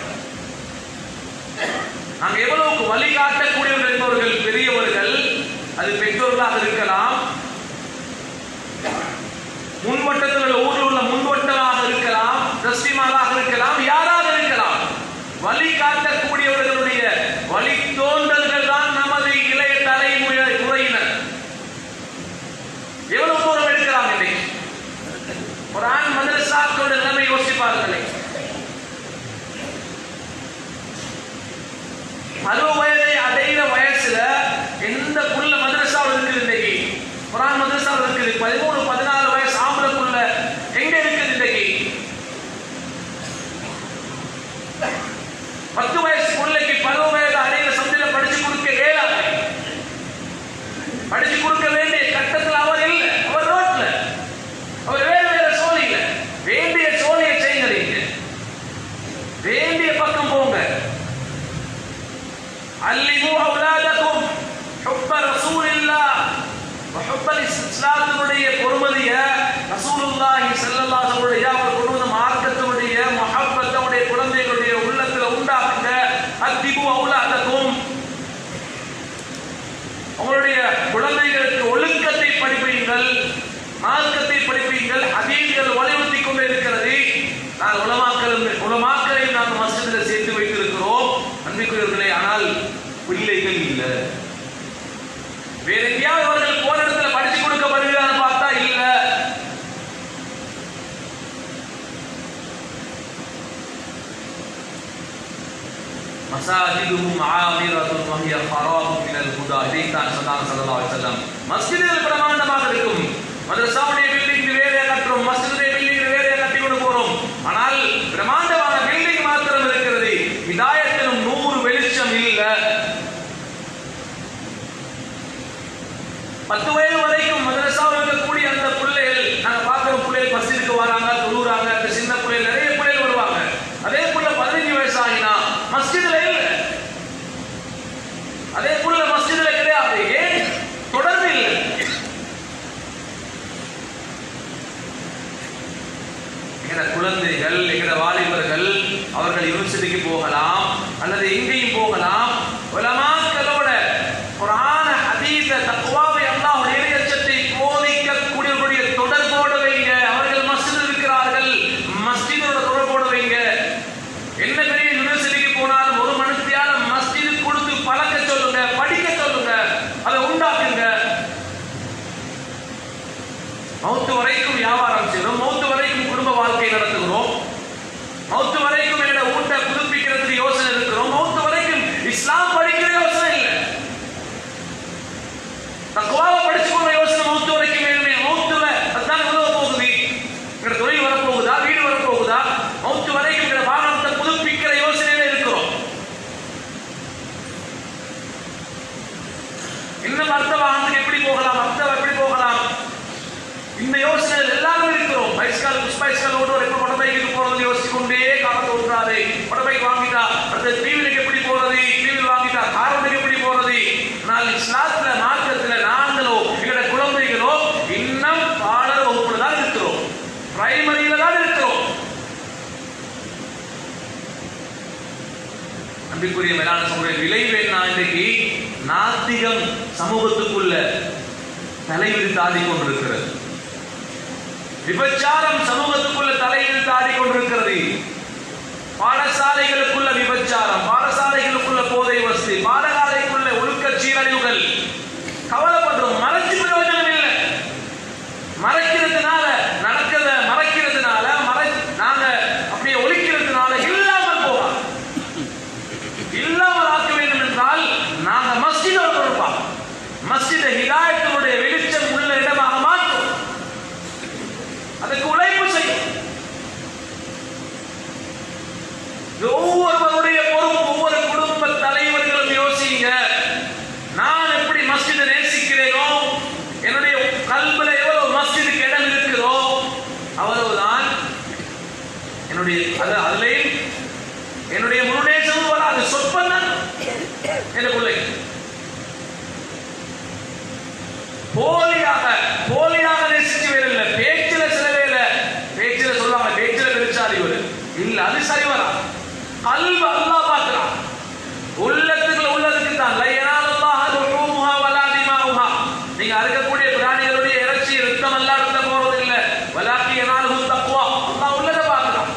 நாங்க எவ்வளவுக்கு வழிகாட்டக்கூடியவர்கள் என்பவர்கள் பெரியவர்கள், அது பெற்றோர்களாக இருக்கலாம், முன்வட்டத்தில் உள்ள ஊரில் உள்ள முன்வட்டமாக இருக்கலாம், டிரஸ்டிமாராக இருக்கலாம், யாராக இருக்கலாம். வழிகாட்டக்கூடியவர்களுடைய வழித்தோன்றல்கள் தான் நமது இளைய தலைமுறையினர். எவ்வளவு தூரம் எடுக்கிறாங்க இன்னைக்கு. ஒரு ஆண் மதரசாக்களோட நிலைமை யோசிப்பார்களே. 60 வயதை அடைகிற வயசுல எந்த புள்ள மதரசாவில் இருக்குது இன்னைக்கு? குர்ஆன் மதரசாவில் இருக்குது. 13-14 வயசு ஆம்பளை புள்ள எங்க இருக்குது இன்னைக்கு? 10 வயசு பிள்ளைக்கு 10 வயது அடைகிற சந்தில படிச்சு கொடுக்க இயலாது. படிச்சு கொடுக்க வேண்டிய கட்டத்தில் அவர் இல்லை. அவர் ரோட்ல, அவர் வேற சோழியில. வேண்டிய சோழியை செய்யுங்க, வேண்டிய பக்கம் போங்க. அல்லிமு அவுலாதகும் ஹுப்ப ரசூலில்லாஹ் வ ஹுப்பல் இஸ்லாத்தினுடைய பொறுமதிய ரசூலுல்லாஹி ஸல்லல்லாஹு அலைஹி வஸல்லம் அவர் கொண்டு வந்த மார்க்கத்தினுடைய முஹப்பத்துடைய குழந்தைகளுடைய உள்ளத்துல உண்டாக்குங்க. அத்திபு அவுலாதகும், உங்களுடைய குழந்தைகளுக்கு ஒழுக்கத்தை படிப்பீங்கள், மார்க்கத்தை படிப்பீங்கள். ஹதீஸ்கள் வலியுறுத்தி கொண்டு இருக்கிறது. நான் உலமாக்களை நாங்கள் மஸ்ஜிதில் சேர்த்து வைத்திருக்கிறோம் அன்பிற்குரியவர்களே. ஆனால் பிள்ளைகள் இல்லை. வேற எங்கேயாவது அவர்கள் போன இடத்துல படிச்சு கொடுக்கப்படுகிறான்னு பார்த்தா இல்ல. மசாஜிதுஹும் ஆமிரத்துன் வஹிய ஹராபுன் மினல் ஹுதா. இதைத்தான் சொன்னாங்க ஸல்லல்லாஹு அலைஹி வஸல்லம். மஸ்ஜிதுகள் பிரமாண்டமாக இருக்கும். மதரசாவுடைய பில்டிங் வேற கட்டுறோம், மஸ்ஜிதுடைய பில்டிங் வேற கட்டி கொண்டு போறோம். ஆனால் பிரமாண்டமான பில்டிங் மாத்திரம் இருக்கிறது. ஹிதாயத்திலும் 100 வெளிச்சம் இல்ல. 10 வயது வரைக்கும் மதரசாவில் இருக்கக்கூடிய அந்த பிள்ளைகள் நாங்க பார்க்கிறோம். பிள்ளைகள் மஸ்ஜிதுக்கு வராங்க, தொழுறாங்க. அந்த சின்ன பிள்ளைகள் நிறைய பிள்ளைகள் வருவாங்க. அதே போல 15 வயசு ஆகினா மஸ்ஜிதுல இல்ல. அதே போல மஸ்ஜிதுல கிடையாது. ஏன்? தொடர்பு இல்லை. எங்கட குழந்தைகள், எங்கட வாலிபர்கள் அவர்கள் யூனிவர்சிட்டிக்கு போகலாம் அல்லது எங்கேயும் போகலாம். உலமாக்களோட குர்ஆன் ஹதீஸ தக்வாவை அல்லாஹ்வுடைய இறையச்சத்தை போதிக்கக்கூடியவருடைய தொடர்போடு வைங்க. அவர்கள் மஸ்ஜிதில் இருக்கிறார்கள், மஸ்ஜிதோட தொடர்போடு வைங்க. என்ன பெரிய யூனிவர்சிட்டிக்கு போனாலும் ஒரு மனுஷியால மஸ்ஜிது கொடுத்து பழக்க சொல்லுங்க, படிக்க சொல்லுங்க, அதை உண்டாக்குங்க. மௌத்து வரைக்கும் வியாபாரம் செய்யறோம், மௌத்து வரைக்கும் குடும்ப வாழ்க்கை நடத்துகிறோம், மௌத்து வரைக்கும் என்னோட ஊட்ட புதுப்பிக்கிறதுக்கு யோசனை இருக்கிறோம், மௌத்து வரைக்கும் இஸ்லாம் படிக்கிற யோசனை இல்லை. தக்வாவை படிச்சுக்கொள்ள யோசனை மௌத்து வரைக்கும் வேணுமே. மௌத்துல அதுதான் உதவ போகுது. எங்க தொழில் வரப்போகுதா, வீடு வரப்போகுதா, மௌத்து வரைக்கும் எங்க வாகனத்தை புதுப்பிக்கிற யோசனையில இருக்கிறோம். இன்னும் அடுத்த வாகனத்துக்கு எப்படி போகலாம், அடுத்த எப்படி போகலாம், இந்த யோசனை எல்லாரும் இருக்கிறோம். பைஸ்கால் புஷ்பைஸ்கால் ஓடுவார், எப்ப மொட்டபைக்கு போறது யோசிச்சு கொண்டே காலத்தை ஓடுறாரு. மொட்டபைக் வாங்கிட்டா அடுத்த டிவிலுக்கு எப்படி போறது, டிவி வாங்கிட்டா காரனுக்கு எப்படி போறது. ஆனால் இஸ்லாத்துல மார்க்கத்துல நாங்களோ எங்களோட குழந்தைகளோ இன்னும் பாடல் வகுப்புல தான் இருக்கிறோம், பிரைமரியில தான் இருக்கிறோம். அன்பிற்குரிய மேலான சமூக விளைவு என்ன? இன்றைக்கு நாத்திகம் சமூகத்துக்குள்ள தலைவிரித்து ஆடிக்கொண்டிருக்கிறது. விபச்சாரம் சமூகத்துக்குள்ள தலையில் தாடி கொண்டிருக்கிறது. பாடசாலைகளுக்குள்ள விபச்சாரம், பாடசாலைகளுக்குள்ள போதை வசதி, பாடசாலைக்குள்ள ஒழுக்க சீரழிவுகள். கவலைப்படுறோம், மறைச்சு பிரயோஜனம் இல்லை. மறைக்கிறதுனால நடக்கிறத மறைக்கிறதுனால நாங்க அப்படியே ஒழிக்கிறதுனால இல்லாமல் போகலாம். இல்லாமல் ஆக்க வேண்டும் என்றால் நாங்க மஸ்ஜிதோட கொடுப்போம். மஸ்ஜித் ஹிதாயத்தினுடைய வெளிச்சம் உள்ள இடமாக மாற்றும். அதுக்கு உழைப்பு செய்யும். ஒவ்வொருவருடைய பொறுப்பு. ஒவ்வொரு குடும்ப தலைவர்களும் யோசிங்க, நான் எப்படி மஸ்ஜிதை நேசிக்கிறேனோ, என்னுடைய கல்வில எவ்வளவு மஸ்ஜிதுக்கு இடம் இருக்கிறதோ அவ்வளவுதான் என்னுடைய அதுலேயும் என்னுடைய முன்னேற்றமும் வராது. சொற்பம் தான் எனக்குள்ளே. போலியாக நேசிச்சு வேலை பேச்சில சில வேலை பேச்சில சொல்லுவாங்க, பேச்சில பெருச்சாதி ஒரு இல்ல, அது சரி வரா. கல்வி அல்லாஹ் பார்க்கிறான். உள்ளதுக்கு தான் நீங்க அறுக்கக்கூடிய பிராணிகளுடைய இறைச்சி ரத்தம் எல்லாம் இருந்த போறது இல்ல. வலாக்கி யனாலுஹு தக்வா. அல்லாஹ் உள்ளதை பார்க்கிறான்.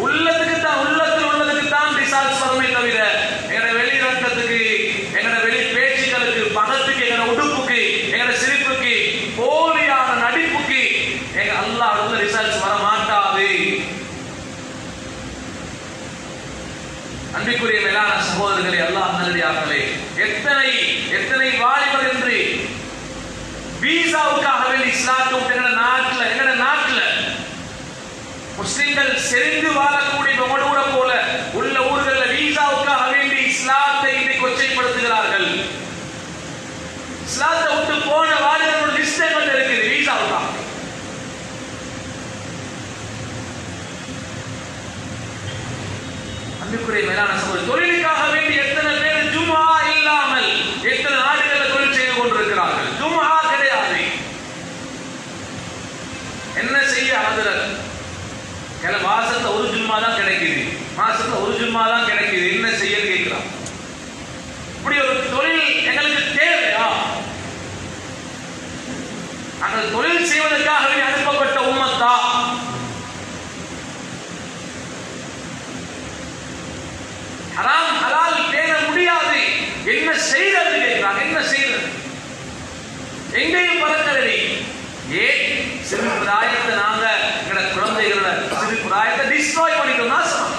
உள்ளத்துக்கு தான் ரிசல்ட்ஸ் வருமே தவிர எங்கட வெளி ரத்தத்துக்கு, எங்கட வெளி பேச்சுக்களுக்கு, பணத்துக்கு, எங்கட உடுப்புக்கு, எங்கட சிரிப்புக்கு, போலியான நடிப்புக்கு எங்க அல்லாஹ் உள்ள ரிசல்ட்ஸ் வர மாட்டாது. அன்பிற்குரிய மேலான சகோதரர்களே, அல்லாஹ் நல்லடியார்களே, எத்தனை வாலிபர் என்று வீசாவுக்காக வேண்டி இஸ்லாத்தை எங்கட நாட்டுல முஸ்லிம்கள் செறிந்து வாழக்கூடிய மொடூர போல உள்ள ஊர்களில் வீசாவுக்காக வேண்டி இஸ்லாத்தை கொச்சைப்படுத்துகிறார்கள். இஸ்லாத்தை விட்டு போன வாலிபர்கள் லிஸ்ட் இருக்குது வீசாவுக்காக. அன்பிற்குரிய மேலான சகோதரர், தொழிலுக்காக வேண்டி எத்தனை பேர் ஜும்ஆ இல்லாமல் எத்தனை நாடுகளில் தொழில் செய்து கொண்டிருக்கிறார்கள். ஜும்ஆ கிடையாது. என்ன செய்ய ஆதரவு? மாசத்துல ஒரு ஜும்மா தான் கிடைக்குது, மாசத்துல ஒரு ஜும்மா தான் கிடைக்குது, என்ன செய்ய கேட்கிறான். இப்படி ஒரு தொழில் எங்களுக்கு தேவையா? அந்த தொழில் செய்வதற்காகவே அனுப்பப்பட்ட உம்மத்தா? ஹராம் ஹலால் பேண முடியாது, என்ன செய்யறது கேட்கிறாங்க. என்ன செய்யறது? எங்கேயும் பறக்கறடி. ஏன் சிறு பிராயத்தை நாங்க எங்கட குழந்தைகளோட சிறு பிராயத்தை டிஸ்ட்ராய் பண்ணிட்டோம், நாசம்.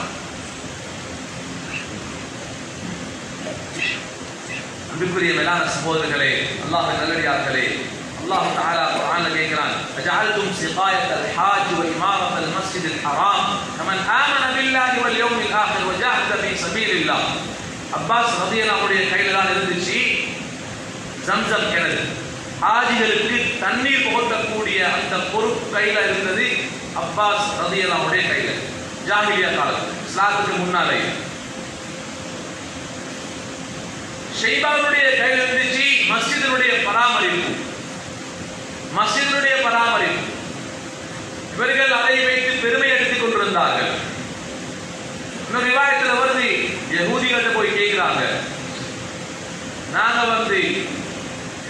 அன்பிற்குரிய மேலான சகோதரர்களே, அல்லாஹ்வின் நல்லடியார்களே, அல்லாஹ் தஆலா குர்ஆன்ல கேட்கிறான், அஜஅல்தும் சிகாயத்தல் ஹாஜ் வ இமாரத்தல் மஸ்ஜிதில் ஹராம் கமன் ஆமன பில்லாஹி வல் யௌமில் ஆகிர் வ ஜாஹத ஃபீ சபீலில்லாஹ். அப்பாஸ் ரலியல்லாஹு அன்ஹு கையில தான் இருந்துச்சு ஜம்சம் கிணறு. ஹாஜிகளுக்கு தண்ணீர் புகட்டக்கூடிய அந்த பொறுப்பு கையில இருந்தது அப்பாஸ் ரலியல்லாஹு அன்ஹு கையில. ஜாஹிலியா காலத்துல, இஸ்லாத்துக்கு முன்னாலே. ஷைபானுடைய கையில் இருந்துச்சு மஸ்ஜிதினுடைய பராமரிப்பு. மஸ்ஜிதினுடைய பராமரிப்பு. இவர்கள் அதை வைத்து பெருமை எடுத்துக் கொண்டிருந்தார்கள். இன்னொரு ரிவாயத்தில் வருது, யஹூதிகள்ட்ட போய் கேட்கிறாங்க, நாங்க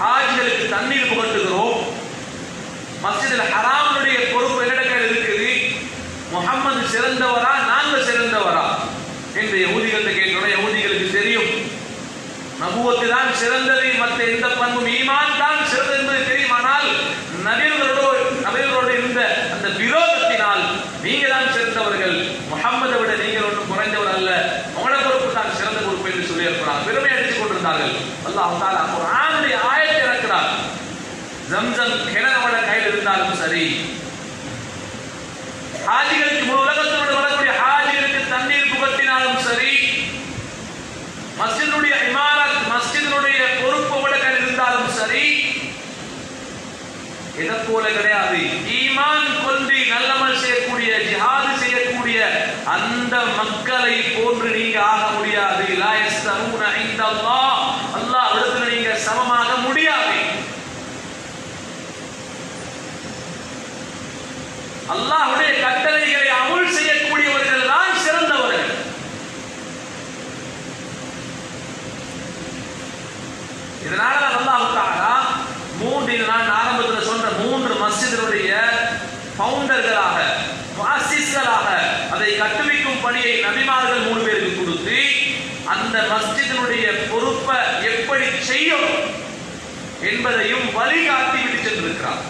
ஹாஜிகளுக்கு தண்ணீர் புகட்டுகிறோம், மஸ்ஜிதில் ஹராமுடைய பொறுப்பு என்னிட கையில் இருக்குது, முஹம்மது சிறந்தவரா நாங்க சிறந்தவரா என்று யஹூதிகள்ட்ட கேட்கிறோம். யஹூதிகளுக்கு தெரியும் நபுவத்து தான் சிறந்தது, மற்ற எந்த பண்பும் ஈமான் தான் சிறந்தது என்பது தெரியும். ஆனால் நபிகளோடு இருந்த அந்த விரோதத்தினால் நீங்க தான் சிறந்தவர்கள், முஹம்மதை விட நீங்கள் ஒன்றும் குறைந்தவர் அல்ல, உங்களோட பொறுப்பு தான் சிறந்த பொறுப்பு என்று சொல்லி இருக்கிறார். பெருமை அடித்துக் கொண்டிருந்தார்கள். அல்லாஹ் தஆலா குர்ஆனுடைய ஆயத்தை இறக்கிறார். ஜம்சம் கிணறோட கையில் இருந்தாலும் சரி, ஹாஜிகளுக்கு முழு உலகத்தோடு வரக்கூடிய ஹாஜிகளுக்கு தண்ணீர் புகட்டினாலும் சரி, மஸ்ஜிதுடைய இமாரத் மஸ்ஜிதுடைய பொறுப்பு கையில் இருந்தாலும் சரி, இதை போல கிடையாது. ஈமான் கொண்டு நல்லமல் செய்யக்கூடிய, ஜிஹாது செய்யக்கூடிய அந்த மக்களை போன்று நீங்க ஆக முடியாது. லா யஸ்தரூன இன்தல்லாஹ், அல்லாஹ் இடத்துல நீங்க சமமாக முடியாது. அல்லாஹ்வுடைய கட்டளைகளை அமல் செய்யக்கூடியவர்கள் தான் சிறந்தவர்கள். இதனால அல்லாஹ் தஆலா நான் ஆரம்பத்தில் சொன்ன 3 மஸ்ஜிதுடைய ஃபவுண்டர்களாக, முஅஸ்ஸிஸ்களாக அதை கட்டுவிக்கும் பணியை நபிமார்கள் 3 பேருக்கு கொடுத்து அந்த மஸ்ஜிதினுடைய பொறுப்பை எப்படி செய்யணும் என்பதையும் வழிகாட்டி விட்டு சென்றிருக்கிறார்.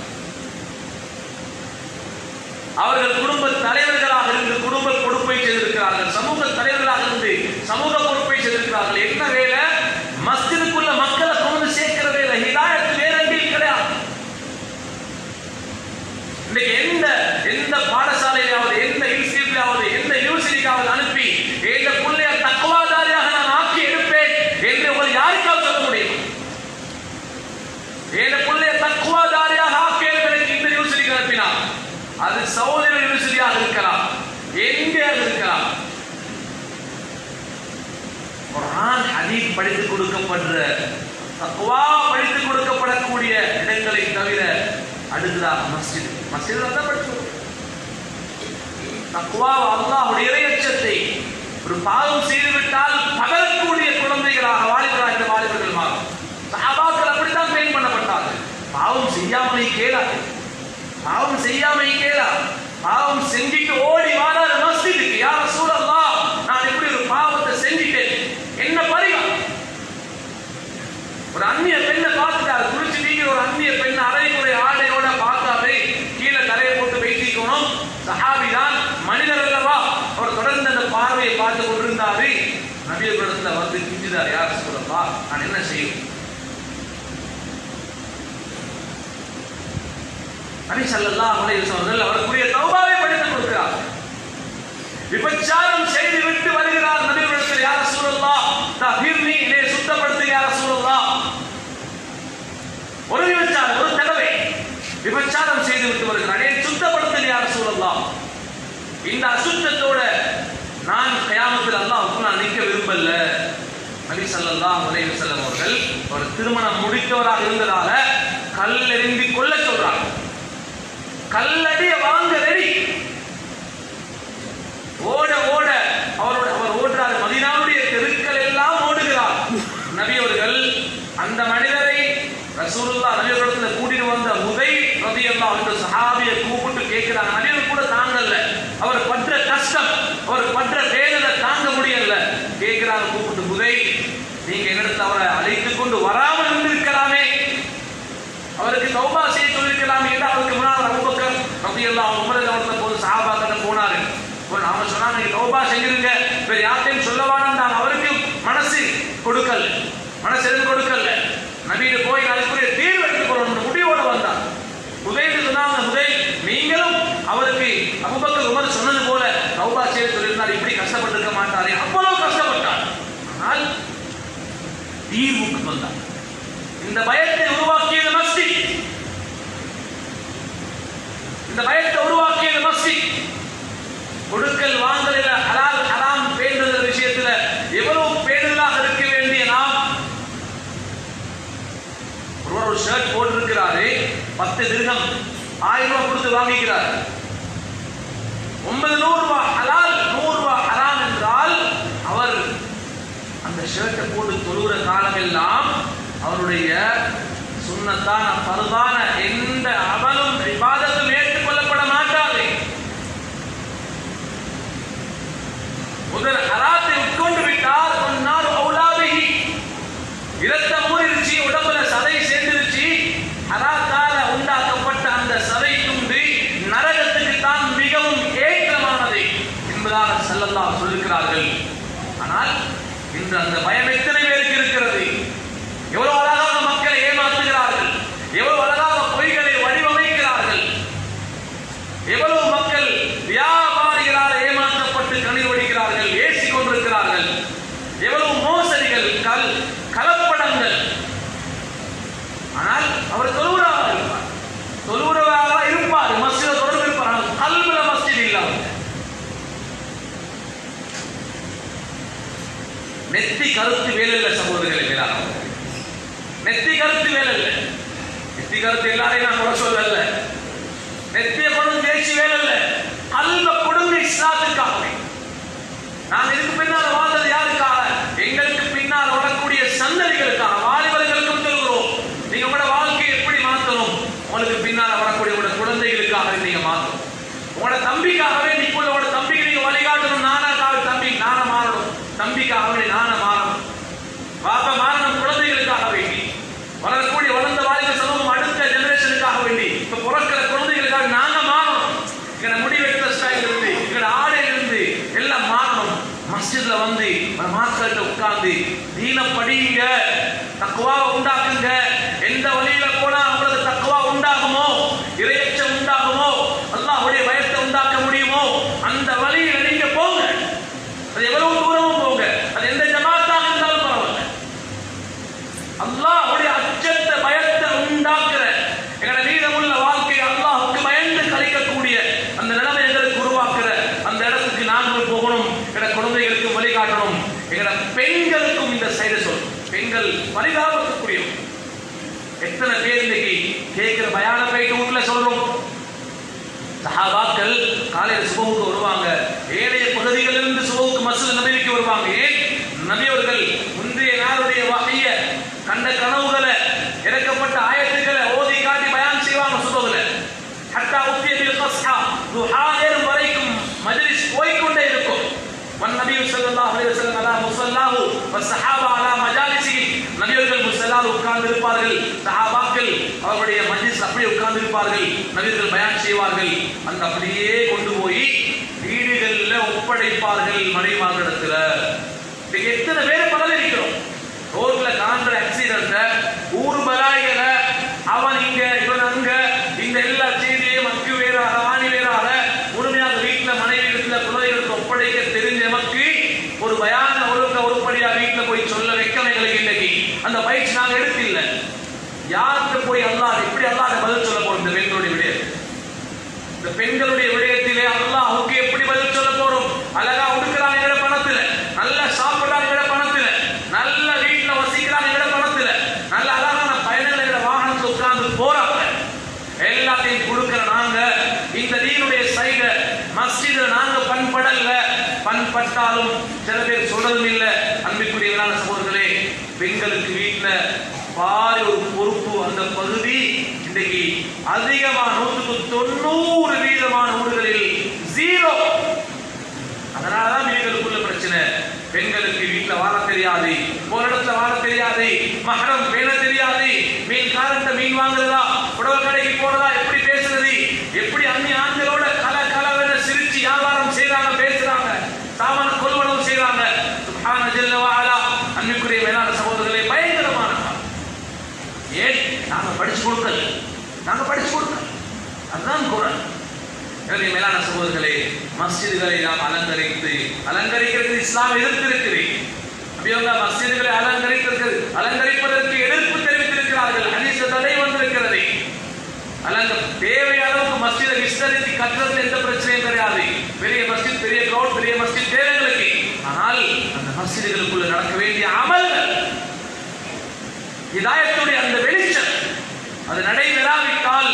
அவர்கள் குடும்ப தலைவர்களாக இருந்து குடும்ப பொறுப்பை செய்திருக்கிறார்கள், சமூக தலைவர்களாக இருந்து சமூக பொறுப்பை செய்திருக்கிறார்கள். என்ன வேலை? மஸ்ஜிதுக்குள்ள மக்களை கொண்டு சேர்க்கிற வேலை. ஹிதாயத் வேற எங்கேயும் கிடையாது. இன்னைக்கு எந்த பாடசாலையாவது, எந்த இன்ஸ்டிடியூட்லாவது, எந்த யூனிவர்சிட்டிக்காவது அனுப்பி எந்த பிள்ளைய தக்வாதாரியாக நான் ஆக்கி எடுப்பேன் என்று உங்களை யாருக்காவது சொல்ல முடியும்? எந்த பிள்ளைய தக்வாதாரியாக ஆக்கி எடுப்பதற்கு இந்த யூனிவர்சிட்டிக்கு அனுப்பினார், அது சவுதி யூனிவர்சிட்டியாக இருக்கலாம், எங்கேயாக இருக்கலாம். குர்ஆன் ஹதீஸ் படித்துக் கொடுக்கப்படுற, தக்வா படித்துக் கொடுக்கப்படக்கூடிய இடங்களை தவிர அடுத்ததாக மஸ்ஜித் தான் படிச்சு தக்வா, அல்லாஹ்வுடைய இறையச்சத்தை. ஒரு பாவம் செய்துவிட்டால் பகரக்கூடிய குழந்தைகளாக வாலிபராக இந்த வாலிபர்கள் மாறும். சஹாபாக்கள் அப்படித்தான் ட்ரெயின் பண்ணப்பட்டார்கள். பாவம் செய்யாமை கேளாது, பாவம் செய்யாமை கேளா, பாவம் செஞ்சுட்டு ஓடி வாராரு மஸ்ஜிதுக்கு, யா ரசூலல்லாஹ் நான் இப்படி ஒரு பாவத்தை செஞ்சிட்டேன், என்ன பரிகாரம்? ஒரு அந்நிய பெண்ணை பார்த்துட்டாரு, குளிச்சு நீங்க ஒரு அந்நிய பெண் அரைக்குறை ஆடையோட பார்க்காம கீழே தலையை போட்டு வைத்திக்கணும். சஹாபிதான், மனிதர் அல்லவா, அவர் தொடர்ந்து அந்த பார்வையை பார்த்து கொண்டிருந்தாரு. நபியர்களிடத்துல வந்து கிஞ்சுதார், யா ரசூலல்லாஹ் நான் என்ன செய்யும்? நபி ஸல்லல்லாஹு அலைஹி வஸல்லம் அவருக்குரிய தௌபாவை படித்துக் கொடுக்கிறார். விபச்சாரம் செய்து விட்டு வருகிறார் நபியர்களிடத்தில், யா ரசூலல்லாஹ் தஹிர்னி, என்னை சுத்தப்படுத்து யா ரசூலல்லாஹ். ஒரு விபச்சாரம், ஒரு தடவை விபச்சாரம் செய்து விட்டு வருகிறார், என்னை சுத்தப்படுத்து யா ரசூலல்லாஹ். இந்த அசுத்தத்தோட நான் கியாமத்தில் அல்லாஹ்வுக்கு நான் நிற்க விரும்பல. நபி ஸல்லல்லாஹு அலைஹி வஸல்லம் அவர்கள் ஒரு திருமணம் முடித்தவராக இருந்ததாக கல்லெறிந்து கொல்ல சொல்றாங்க. கல்லடிய வாங்க ரெடி. ஓட ஓட அவர் ஓடுறார், மதீனாவுடைய தெருக்கள் எல்லாம் ஓடுகிறார். நபி அவர்கள் அந்த மனிதரை ரசூலுல்லாஹ் நபி அவர்களிடத்தில் கூட்டிட்டு வந்த ஹுதைப் ரலியல்லாஹு அன்ஹு சஹாபியை கூப்பிட்டு கேட்கிறாங்க. நபிகள் கூட தாங்கல, அவர் பற்ற கஷ்டம், அவர் பற்ற வேதனை தாங்க முடியல. கேட்கிறாங்க கூப்பிட்டு, ஹுதைப் நீங்க என்னிடத்தில் அவரை அழைத்துக் கொண்டு வராமல் இருந்திருக்கலாமே, அவருக்கு தௌபா செய்ய சொல்லிருக்கலாம் என்று அவருக்கு முன்னால் அபூபக்கர் ரலியல்லாஹு அன்ஹு உமர் அவர்கள் போது சஹாபாக்களை போனாரு. நாம சொன்னா நீங்க தௌபா செஞ்சிருங்க, வேற யார்ட்டையும் சொல்லவானு அவருக்கு மனசு கொடுக்கல, மனசு எதுவும் கொடுக்கல. தீர்வுக்கு வந்தார். இந்த பயத்தை உருவாக்கியது மஸ்ஜித். இந்த பயத்தை உருவாக்கியது மஸ்ஜித். கொடுக்கல் வாங்கலில் ஹலால் ஹராம் பேணுதல் விஷயத்துல எவ்வளவு பேணுதலாக இருக்க வேண்டிய நாம். ஒரு ஷர்ட் போட்டிருக்கிறாரு, 10 திர்ஹம் 1000 ரூபாய் கொடுத்து வாங்கிக்கிறார். 900 ரூபாய் ஹலால் 100 ரூபாய் ஹராம் என்றால் அவர் அந்த ஷர்ட்டை போட்டு தொழுகிற காலமெல்லாம் அவருடைய சுன்னத்தான பரதான எந்த அமலும் இபாதத்தும் ஏற்றுக்கொள்ளப்பட மாட்டாது. முதல் ஹராத்தை உட்கொண்டு விட்டார். ஒன்னார் அவுலாபிஹி, இரத்தம் ஊறிருச்சு, உடம்புல சதை சேர்ந்துருச்சு. ஹராத்தால உண்டாக்கப்பட்ட அந்த சதை துண்டு நரகத்துக்கு தான் மிகவும் ஏற்றமானது என்பதாக ஸல்லல்லாஹு சொல்லியிருக்கிறார்கள். ஆனால் இன்று அந்த பயம் எத்தனை பேருக்கு இருக்கிறது? எவ்வளவு அழகாக மக்களை ஏமாற்றுகிறார்கள், எவ்வளவு அழகாக பொய்களை வடிவமைக்கிறார்கள், எவ்வளவு மக்கள் வியாபாரிகளால் ஏமாற்றப்பட்டு கண்ணீர் வடிக்கிறார்கள், ஏசிக் கொண்டிருக்கிறார்கள், எவ்வளவு மோசடிகள், கலப்படங்கள். ஆனால் அவர் தொழுகிறவராக இருப்பார், தொழுகிறவராக இருப்பார், மஸ்ஜித தொடர்பு இருப்பார். ஆனால் கல்வில மஸ்ஜித் இல்லாமல் நெத்தி கருத்து வேலையில்ல. சகோதரர்களை மேலானவர்கள், நெத்தி கருத்து வேலையில்ல. நெத்தி கருத்து எல்லாரையும் நான் குறை சொல்லல. நெத்திய கொண்டு தேய்ச்சி வேலையில்ல. கல்வ கொடுங்க இஸ்லாத்துக்காகவே. நான் இதுக்கு பின்னால் வாழ்ந்தது யாருக்காக? எங்களுக்கு பின்னால் வரக்கூடிய சந்ததிகளுக்காக, வாலிபர்களுக்கும் சொல்கிறோம். நீங்க உங்களோட வாழ்க்கையை எப்படி மாற்றணும்? உங்களுக்கு பின்னால் வரக்கூடிய உங்களோட குழந்தைகளுக்காக நீங்க மாற்றணும். உங்களோட தம்பிக்காகவே உங்களோட தம்பிக்கு நீங்க வழிகாட்டணும். தம்பி நான மாறணும், தம்பிக்காகவே நான மாறணும், பாப்பா மாறணும். குழந்தைகளுக்காக வேண்டி, வளரக்கூடிய வளர்ந்த வாலிப சமூகம் அடுத்த ஜெனரேஷனுக்காக வேண்டி, இப்ப பிறக்கிற குழந்தைகளுக்காக நாங்க மாறணும். எங்கட முடி வெட்டுற ஸ்டைல் இருந்து, எங்கட ஆடையில இருந்து எல்லாம் மாறணும். மஸ்ஜித்ல வந்து மாஸ்டர்கிட்ட உட்கார்ந்து தீன படிங்க, தக்வா உண்டாக்குங்க. எந்த வழியில போனா உங்களுக்கு தக்வா உண்டாகுமோ, இறையச்சம் உண்டாகுமோ, அல்லாஹ்வுடைய பயத்தை உண்டாக்க முடியுமோ அந்த வழியில நீங்க போங்க. அது எவ்வளவு தூரமும் போங்க, அது எந்த ஜமாத்தாக இருந்தாலும் பரவாயில்ல. அல்லாஹ்வுடைய அச்சத்தை பயத்தை உண்டாக்குற எங்களோட மீதமுள்ள வாழ்க்கையை அல்லாஹ்வுக்கு பயந்து கழிக்கக்கூடிய அந்த நிலைமை எங்களுக்கு உருவாக்குற அந்த இடத்துக்கு நாங்கள் போகணும். எங்களோட குழந்தைகளுக்கு வழிகாட்டணும். எங்களோட பெண்களுக்கும் இந்த சைடு சொல்லணும். பெண்கள் பரிதாபத்துக்குரியவங்க. எத்தனை பேர் இன்னைக்கு கேட்கிற பயான போயிட்டு வீட்டுல சொல்றோம். சஹாபாக்கள் காலையில் சுபஹுக்கு வருவாங்க, ஏனைய பகுதிகளிலிருந்து சுபஹுக்கு மஸ்ஜித் நபிக்கு வருவாங்க. ஏன்? நபி அவர்கள் முந்தைய நாளுடைய வஹ்ய கண்ட கனவுகளை, இறக்கப்பட்ட ஆயத்துக்களை ஓதி காட்டி பயான் செய்வாங்க சுபஹுல. ஹத்தா உத்திய பில் கஸ்ஹா, துஹா நேரம் வரைக்கும் மஜ்லிஸ் போய்க்கொண்டே இருக்கும். நபி ஸல்லல்லாஹு அலைஹி வஸல்லம் அலா முஸல்லாஹு வஸ்ஸஹாபா அலா மஜாலிஸிஹி, நபி அவர்கள் முஸல்லாவில் உட்கார்ந்து இருப்பார்கள், சஹாபாக்கள் அவருடைய மஜ்லிஸ் அப்படியே உட்கார்ந்து இருப்பார்கள். நபிகள் பயான் செய்வார்கள். அந்த அப்படியே கொண்டு போய் வீடுகளில் ஒப்படைப்பார்கள் மனைவிமார்களிடத்துல. எத்தனை பேர் பலர் இருக்கிறோம். ரோட்ல காண்ற ஆக்சிடென்ட், ஊர் பலாயில, அவன் இங்க இவன் அங்க, இந்த எல்லா செய்தியையும் மக்கு வேறாக ஆணி வேறாக முழுமையாக வீட்டில் மனைவி இடத்துல குழந்தைகளுக்கு ஒப்படைக்க தெரிஞ்ச நமக்கு ஒரு பயான ஒழுங்க உருப்படியா வீட்டுல போய் சொல்ல வைக்கமைகளுக்கு இன்னைக்கு அந்த பயிற்சி நாங்க எடுத்தில்லை. யாருக்கு போய் அல்லாஹ் எப்படி அல்லாஹ் பதில் சொல்ல போறோம்? இந்த பெண்களுடைய விடயத்தில், இந்த பெண்களுடைய விடயத்திலே அல்லாஹ்வுக்கு எப்படி பதில் சொல்ல போறோம்? அழகா உடுக்கிறாங்க பணத்துல, நல்லா சாப்பிடுறாங்க பணத்துல, நல்ல வீட்டுல வசிக்கிறாங்க பணத்துல, நல்ல அழகான பயணங்களை வாகனத்தில் உட்கார்ந்து போறாங்க. எல்லாத்தையும் கொடுக்கிற நாங்க இந்த தீனுடைய சைட மஸ்ஜித நாங்க பண்படல. பண்பட்டாலும் சில பேர் சொல்றதும் இல்ல. அன்பிற்குரியவரான சகோதரர்களே, பெண்களுக்கு வீட்டுல பாரி ஒரு பொறுப்பு. அந்த பகுதி இன்றைக்கு அதிகமான 90% ஊர்களில் 0. அதனாலதான் வீடுகளுக்குள்ள பிரச்சனை. பெண்களுக்கு வீட்டுல வாழ தெரியாது, ஒரு இடத்துல வாழ தெரியாது, மஹரம் பேண தெரியாது, மீன் காரண்ட மீன் வாங்குறதா, புடவை கடைக்கு போறதா, எப்படி பேசுறது, எப்படி அந்நிய ஆண்களோட கலவென சிரிச்சு வியாபாரம் செய்யறாங்க, பேசுறாங்க, சாமான கொள்வனவு செய்யறாங்க. சுப்ஹான ஜல்ல வ அலா. அன்பிற்குரிய மேலான சகோதரர்களே, பயங்கரமான. ஏன்? நாங்க படிச்சு கொடுக்கல, நாங்க படிச்சு கொடுக்கல. அதுதான் குர்ஆன். மேலான சகோதரர்களே, மஸ்ஜிதுகளை நாம் அலங்கரிக்கிறது இஸ்லாம் எதிர்த்திருக்கிறது. நபியவங்க மஸ்ஜிதுகளை அலங்கரிப்பதற்கு எதிர்ப்பு தெரிவித்திருக்கிறார்கள். ஹதீஸ்ல தடை வந்திருக்கிறது. தேவை அளவுக்கு மஸ்ஜிதை விஸ்தரித்து கட்டுறதுல எந்த பிரச்சனையும் கிடையாது. பெரிய மஸ்ஜித், பெரிய கிரவுண்ட், பெரிய மஸ்ஜித் தேவைகளுக்கு. ஆனால் அந்த மஸ்ஜிதுகளுக்குள்ள நடக்க வேண்டிய அமல்கள், ஹிதாயத்துடைய அந்த வெளிச்சம் அது நடைபெறாவிட்டால்,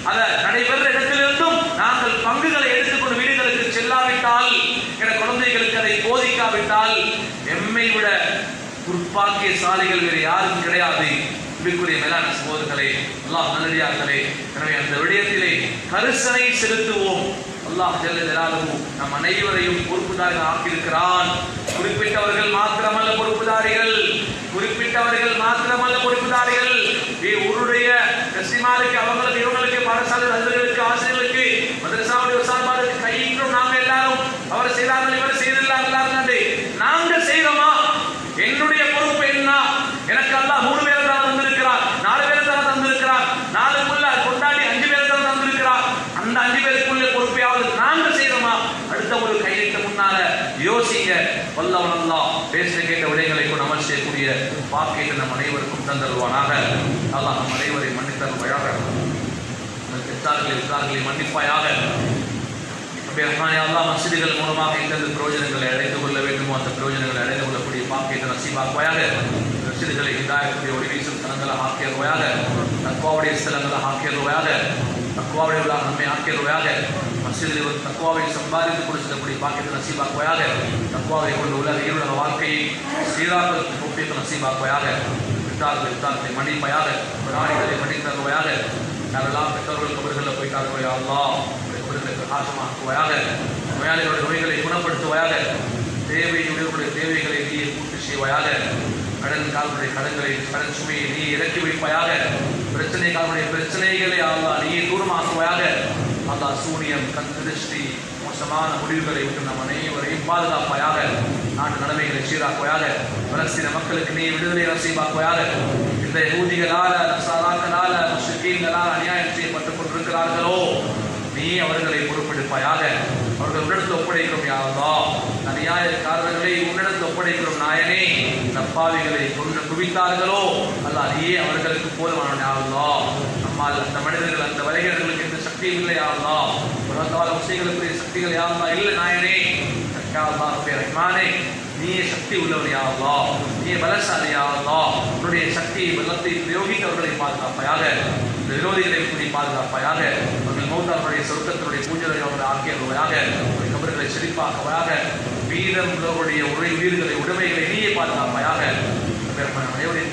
அதை நடைபெற இடத்திலிருந்தும் நாங்கள் பங்குகளை எடுத்துக்கொண்டு வீடுகளுக்கு செல்லாவிட்டால், என குழந்தைகளுக்கு அதை போதிக்காவிட்டால், எம்மை விட துர்ப்பாக்கியசாலிகள் வேறு யாரும் கிடையாது. இப்படிக்குரிய மேலான சகோதரர்களே, அல்லாஹ் நல்லடியார்களே, எனவே அந்த விடயத்திலே கரிசனை செலுத்துவோம். அல்லாஹ் ஜல்ல ஜலாலுஹு நம் அனைவரையும் பொறுப்புதாரிகள் ஆக்கியிருக்கிறான். குறிப்பிட்டவர்கள் மாத்திரமல்ல பொறுப்புதாரிகள், ஊருடைய கஸ்திமாருக்கு, அவங்களுக்கு, இவங்களுக்கு, பாடசாலை அதிபர்களுக்கு, ஆசிரியர்களுக்கு, மதரசாவுடைய உஸ்தாத்மாருக்கு கையிலும் நாங்க எல்லாரும் அவர் செய்தார்கள், இவர் செய்திருந்தார்கள். நாங்க செய்யறோமா? என்னுடைய பொறுப்பு என்ன? எனக்கு அல்லாஹ் 3 பேரை தான் தந்திருக்கிறார், 4 பேரை தான் தந்திருக்கிறார், 4க்குள்ள கொண்டாடி 5 பேரை தான் தந்திருக்கிறார். அந்த 5 பேருக்குள்ள பொறுப்பையாவது நாங்க செய்யறோமா? அடுத்த ஒரு கையெழுத்த முன்னால யோசிங்க. வல்லவன் அல்லாஹ் பேச கேட்ட விடயங்களை கொண்டு அமல் செய்யக்கூடிய வாக்கை நம் அனைவருக்கும் தந்தருவானாக. அல்லாஹ் நம் அனைவரை மன்னித்தருவாயாக. பெற்றார்களை மன்னிப்பாயாக. அல்லாஹ் மஸ்ஜிதுகள் மூலமாக எந்தெந்த பிரயோஜனங்களை அடைந்து கொள்ள வேண்டுமோ அந்த பிரயோஜனங்களை அடைந்து கொள்ளக்கூடிய பாக்கியத்தை நசீபாக்குவாயாக. மஸ்ஜிதுகளை ஹிதாயத்துடைய ஒளிவீசும் ஸ்தலங்களாக ஆக்கியருவாயாக. தக்வாவுடைய ஸ்தலங்களாக ஆக்கியருவாயாக. தக்வாவுடைய நம்மை ஆக்கியருவாயாக. மஸ்ஜிதில் தக்வாவை சம்பாதித்து கொடுக்கக்கூடிய பாக்கியத்தை நசீபாக்குவாயாக. தக்வாவை கொண்டு உலக வாழ்க்கையை சீராக்களுக்கு தௌஃபீக் நசீபாக்குவாயாக. பெற்றார்களை மன்னிப்பாயாக. பிராணிகளை மன்னித்தருவாயாக. யாரெல்லாம் பெற்றோர்கள் கபர்களில் போயிட்டார்களோ அல்லாஹ் பிரகாசமாக்குவாயாக. நோயாளிகளுடைய நோய்களை குணப்படுத்துவாயாக. தேவையுடைய தேவைகளை நீயே பூர்த்தி செய்வாயாக. கடன் காலனுடைய கடன் சுமையை நீ இறக்கி வைப்பாயாக. பிரச்சனை காலனுடைய பிரச்சனைகளை அல்லாஹ் நீயே தூரமாக்குவாயாக. அல்லாஹ் சூனியம், கண் திருஷ்டி, மோசமான முடிவுகளை விட்டு நம் அனைவரையும் பாதுகாப்பாயாக. நாட்டு நிலைமைகளை சீராக்குவாயாக. பலஸ்தீன மக்களுக்கு நீ விடுதலை நசீபாக்குவாயாக. இந்த யஹூதிகளால், நஸாராக்களால், முஸ்லிம்களால் அநியாயம் செய்யப்பட்டுக் கொண்டிருக்கிறார்களோ நீ அவர்களை பொறுப்பெடுப்பாயாக. அவர்கள் உன்னிடத்தில் ஒப்படைக்கிறோம் யா அல்லாஹ். அநியாயக்காரர்களை உன்னிடத்தில் ஒப்படைக்கிறோம் நாயனே. நப்பாவிகளை கொண்டு குவித்தார்களோ அல்லாஹ் நீயே அவர்களுக்கு போதுமானவன் யா அல்லாஹ். நம்மால் அந்த மனிதர்கள், அந்த வலைஞர்களுக்கு எந்த சக்தியும் இல்லை யா அல்லாஹ். உலகால முஸ்லிம்களுக்குரிய சக்திகள் யா அல்லாஹ் இல்லை நாயனே. யா அல்லாஹ் ரஹ்மானே, நீயே சக்தி உள்ளவன் யா அல்லாஹ். நீயே பலசாலி யா அல்லாஹ். உன்னுடைய சக்தியை பலத்தை பிரயோகித்தவர்களை பாதுகாப்பாயாக. இந்த விரோதிகளை கூடி பாதுகாப்பாயாக. அவர்கள் மௌத்தார்களுடைய சொர்க்கத்தினுடைய பூஜைகளை அவர்கள் ஆக்கியவர்களாக. கபர்களை செழிப்பாக்கவாயாக. வீரம் உள்ளவருடைய உயிர்களை உடைமைகளை நீயே பாதுகாப்பாயாக.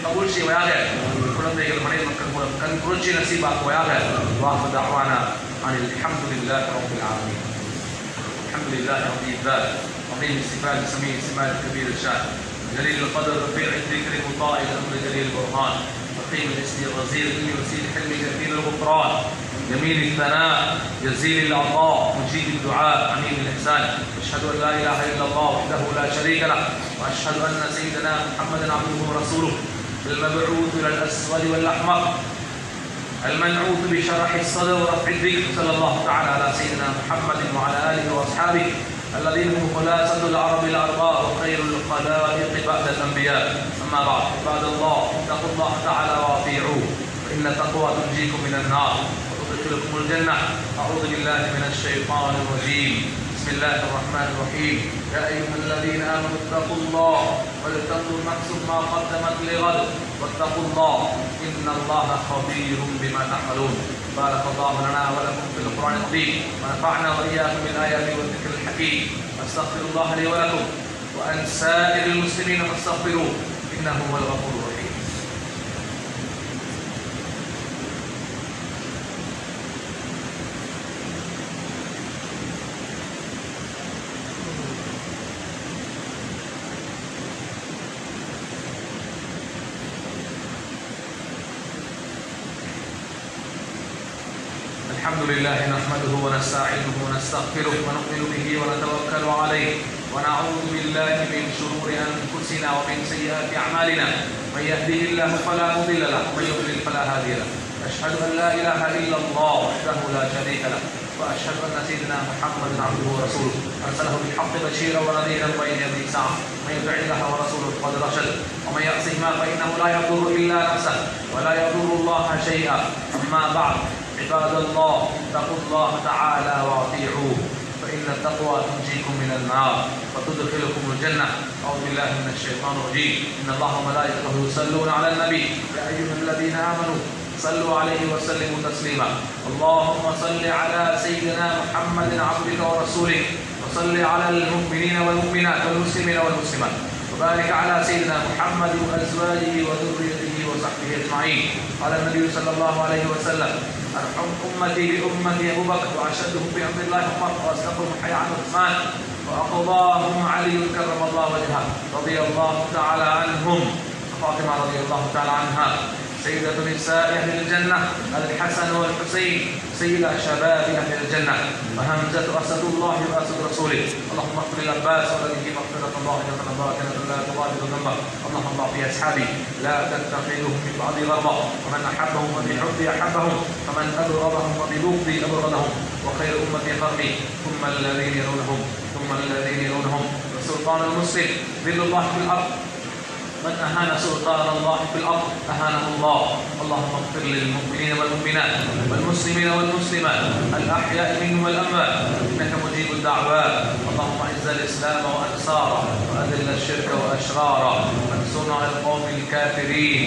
கபூல் செய்வாயாக. குழந்தைகள், மனைவி மக்கள் மூலம் கண் குளிர்ச்சி நசீபாக்குவாயாக. வாஹு தஅவானா அனில் ஹம்துலில்லாஹி ரப்பில் ஆலமீன். அல்ஹம்துலில்லாஹி ரப்பில் ஆலமீன். عظيم الصفات سميع الصفات كبير الشان جليل القدر رفيع الذكر مطاع الامر جليل البرهان رقيب الاسم الغزير العلم وسيل الحلم كثير الغفران جميل الثناء جزيل العطاء مجيب الدعاء عميم الاحسان اشهد ان لا اله الا الله وحده لا شريك له واشهد ان سيدنا محمدا عبده ورسوله المبعوث الى الاسود والاحمر المنعوت بشرح الصدر ورفع الذكر صلى الله تعالى على سيدنا محمد وعلى اله واصحابه الذين هم خلاصة العرب الأرباء وخير الخلائق بعد الأنبياء. أما بعد، عباد الله اتقوا الله تعالى وأطيعوه فإن التقوى تنجيكم من النار وتدخلكم الجنة. أعوذ بالله من الشيطان الرجيم. بسم الله الرحمن الرحيم. يا أيها الذين آمنوا اتقوا الله ولتنظر نفس ما قدمت لغد واتقوا الله إن الله خبير بما تعملون. بارك الله لنا ولكم في القرآن العظيم ونفعنا وإياكم بالآيات والذكر الحكيم. أستغفر الله لي ولكم وأن سائر المسلمين فاستغفروه إنه هو الغفور الرحيم. الحمد لله نحمده ونستعينه ونستغفره ونؤمن به ونتوكل عليه ونعوذ بالله من شرور انفسنا ومن سيئات اعمالنا من يهده الله فلا مضل له ومن يضلل فلا هادي له. اشهد ان لا اله الا الله وحده لا شريك له وأشهد أن سيدنا محمد عبده ورسوله أرسله بالحق بشيرا ونذيرا بين يدي الساعة. من يطع الله ورسوله فقد رشد ومن يعصهما فإنه لا يضر إلا نفسه ولا يضر الله شيئا. أما بعد، عباد الله، اتقوا الله تعالى وأطيعوه، فإن التقوى تنجيكم من النار وتدخلكم الجنة. أعوذ بالله من الشيطان الرجيم. إن الله وملائكته يصلون على النبي يا أيها الذين آمنوا صلوا عليه وسلموا تسليما. اللهم صل على سيدنا محمد عبدك ورسولك، وصل على المؤمنين والمؤمنات والمسلمين والمسلمات، وبارك على سيدنا محمد وأزواجه وذريته وصحبه أجمعين. قال النبي صلى الله عليه وسلم: أرحم أمتي بأمتي أبو بكر، وأشدهم بأمر الله عمر، وأصدقهم حياء عثمان، وأقضاهم علي كرم الله وجهه رضي الله تعالى عنهم. فاطمة رضي الله تعالى عنها سيدة نساء أهل الجنة، الحسن والحسين سيد شباب أهل الجنة، وهمزة أسد الله وأسد رسوله. اللهم اغفر للعباس ولده مغفرة ظاهرة باطنة لا تغادر ذنبه. اللهم في أصحابي لا تتخذهم من بعد غرضا، ومن أحبهم وبحبي أحبهم، ومن أبغضهم وببغضي أبغضهم. وخير أمتي قرني، ثم الذين يلونهم، ثم الذين يلونهم. والسلطان المسلم ذل الله في الأرض، من أهان سلطان الله في الأرض أهانه الله. اللهم اغفر للمؤمنين والمؤمنات والمسلمين والمسلمات الأحياء منهم والأموات، إنك مجيب الدعوات. اللهم أعز الإسلام وأنصاره، وأذل الشرك وأشراره، وانصرنا على القوم الكافرين.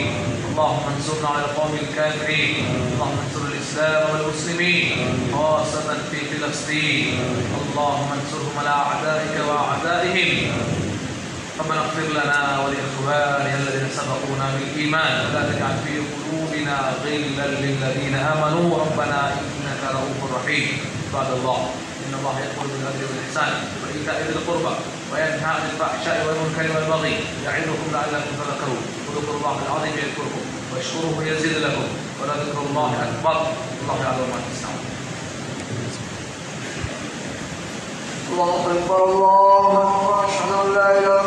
اللهم انصرنا على القوم الكافرين. اللهم انصر الإسلام والمسلمين خاصة في فلسطين. اللهم انصرهم على أعدائك وأعدائهم. ربنا اغفر لنا ولإخواننا الذين سبقونا بالإيمان، ولا تجعل في قلوبنا غلا للذين آمنوا ربنا إنك رؤوف رحيم. عباد الله، إن الله يأمر بالعدل والإحسان وإيتاء ذي القربى وينهى عن الفحشاء والمنكر والبغي يعظكم لعلكم تذكرون. اذكروا الله العظيم يذكركم واشكروه يزيد لكم ولذكر الله أكبر. الله يعلم ما تصنعون. الله أكبر، الله أكبر، أشهد أن لا إله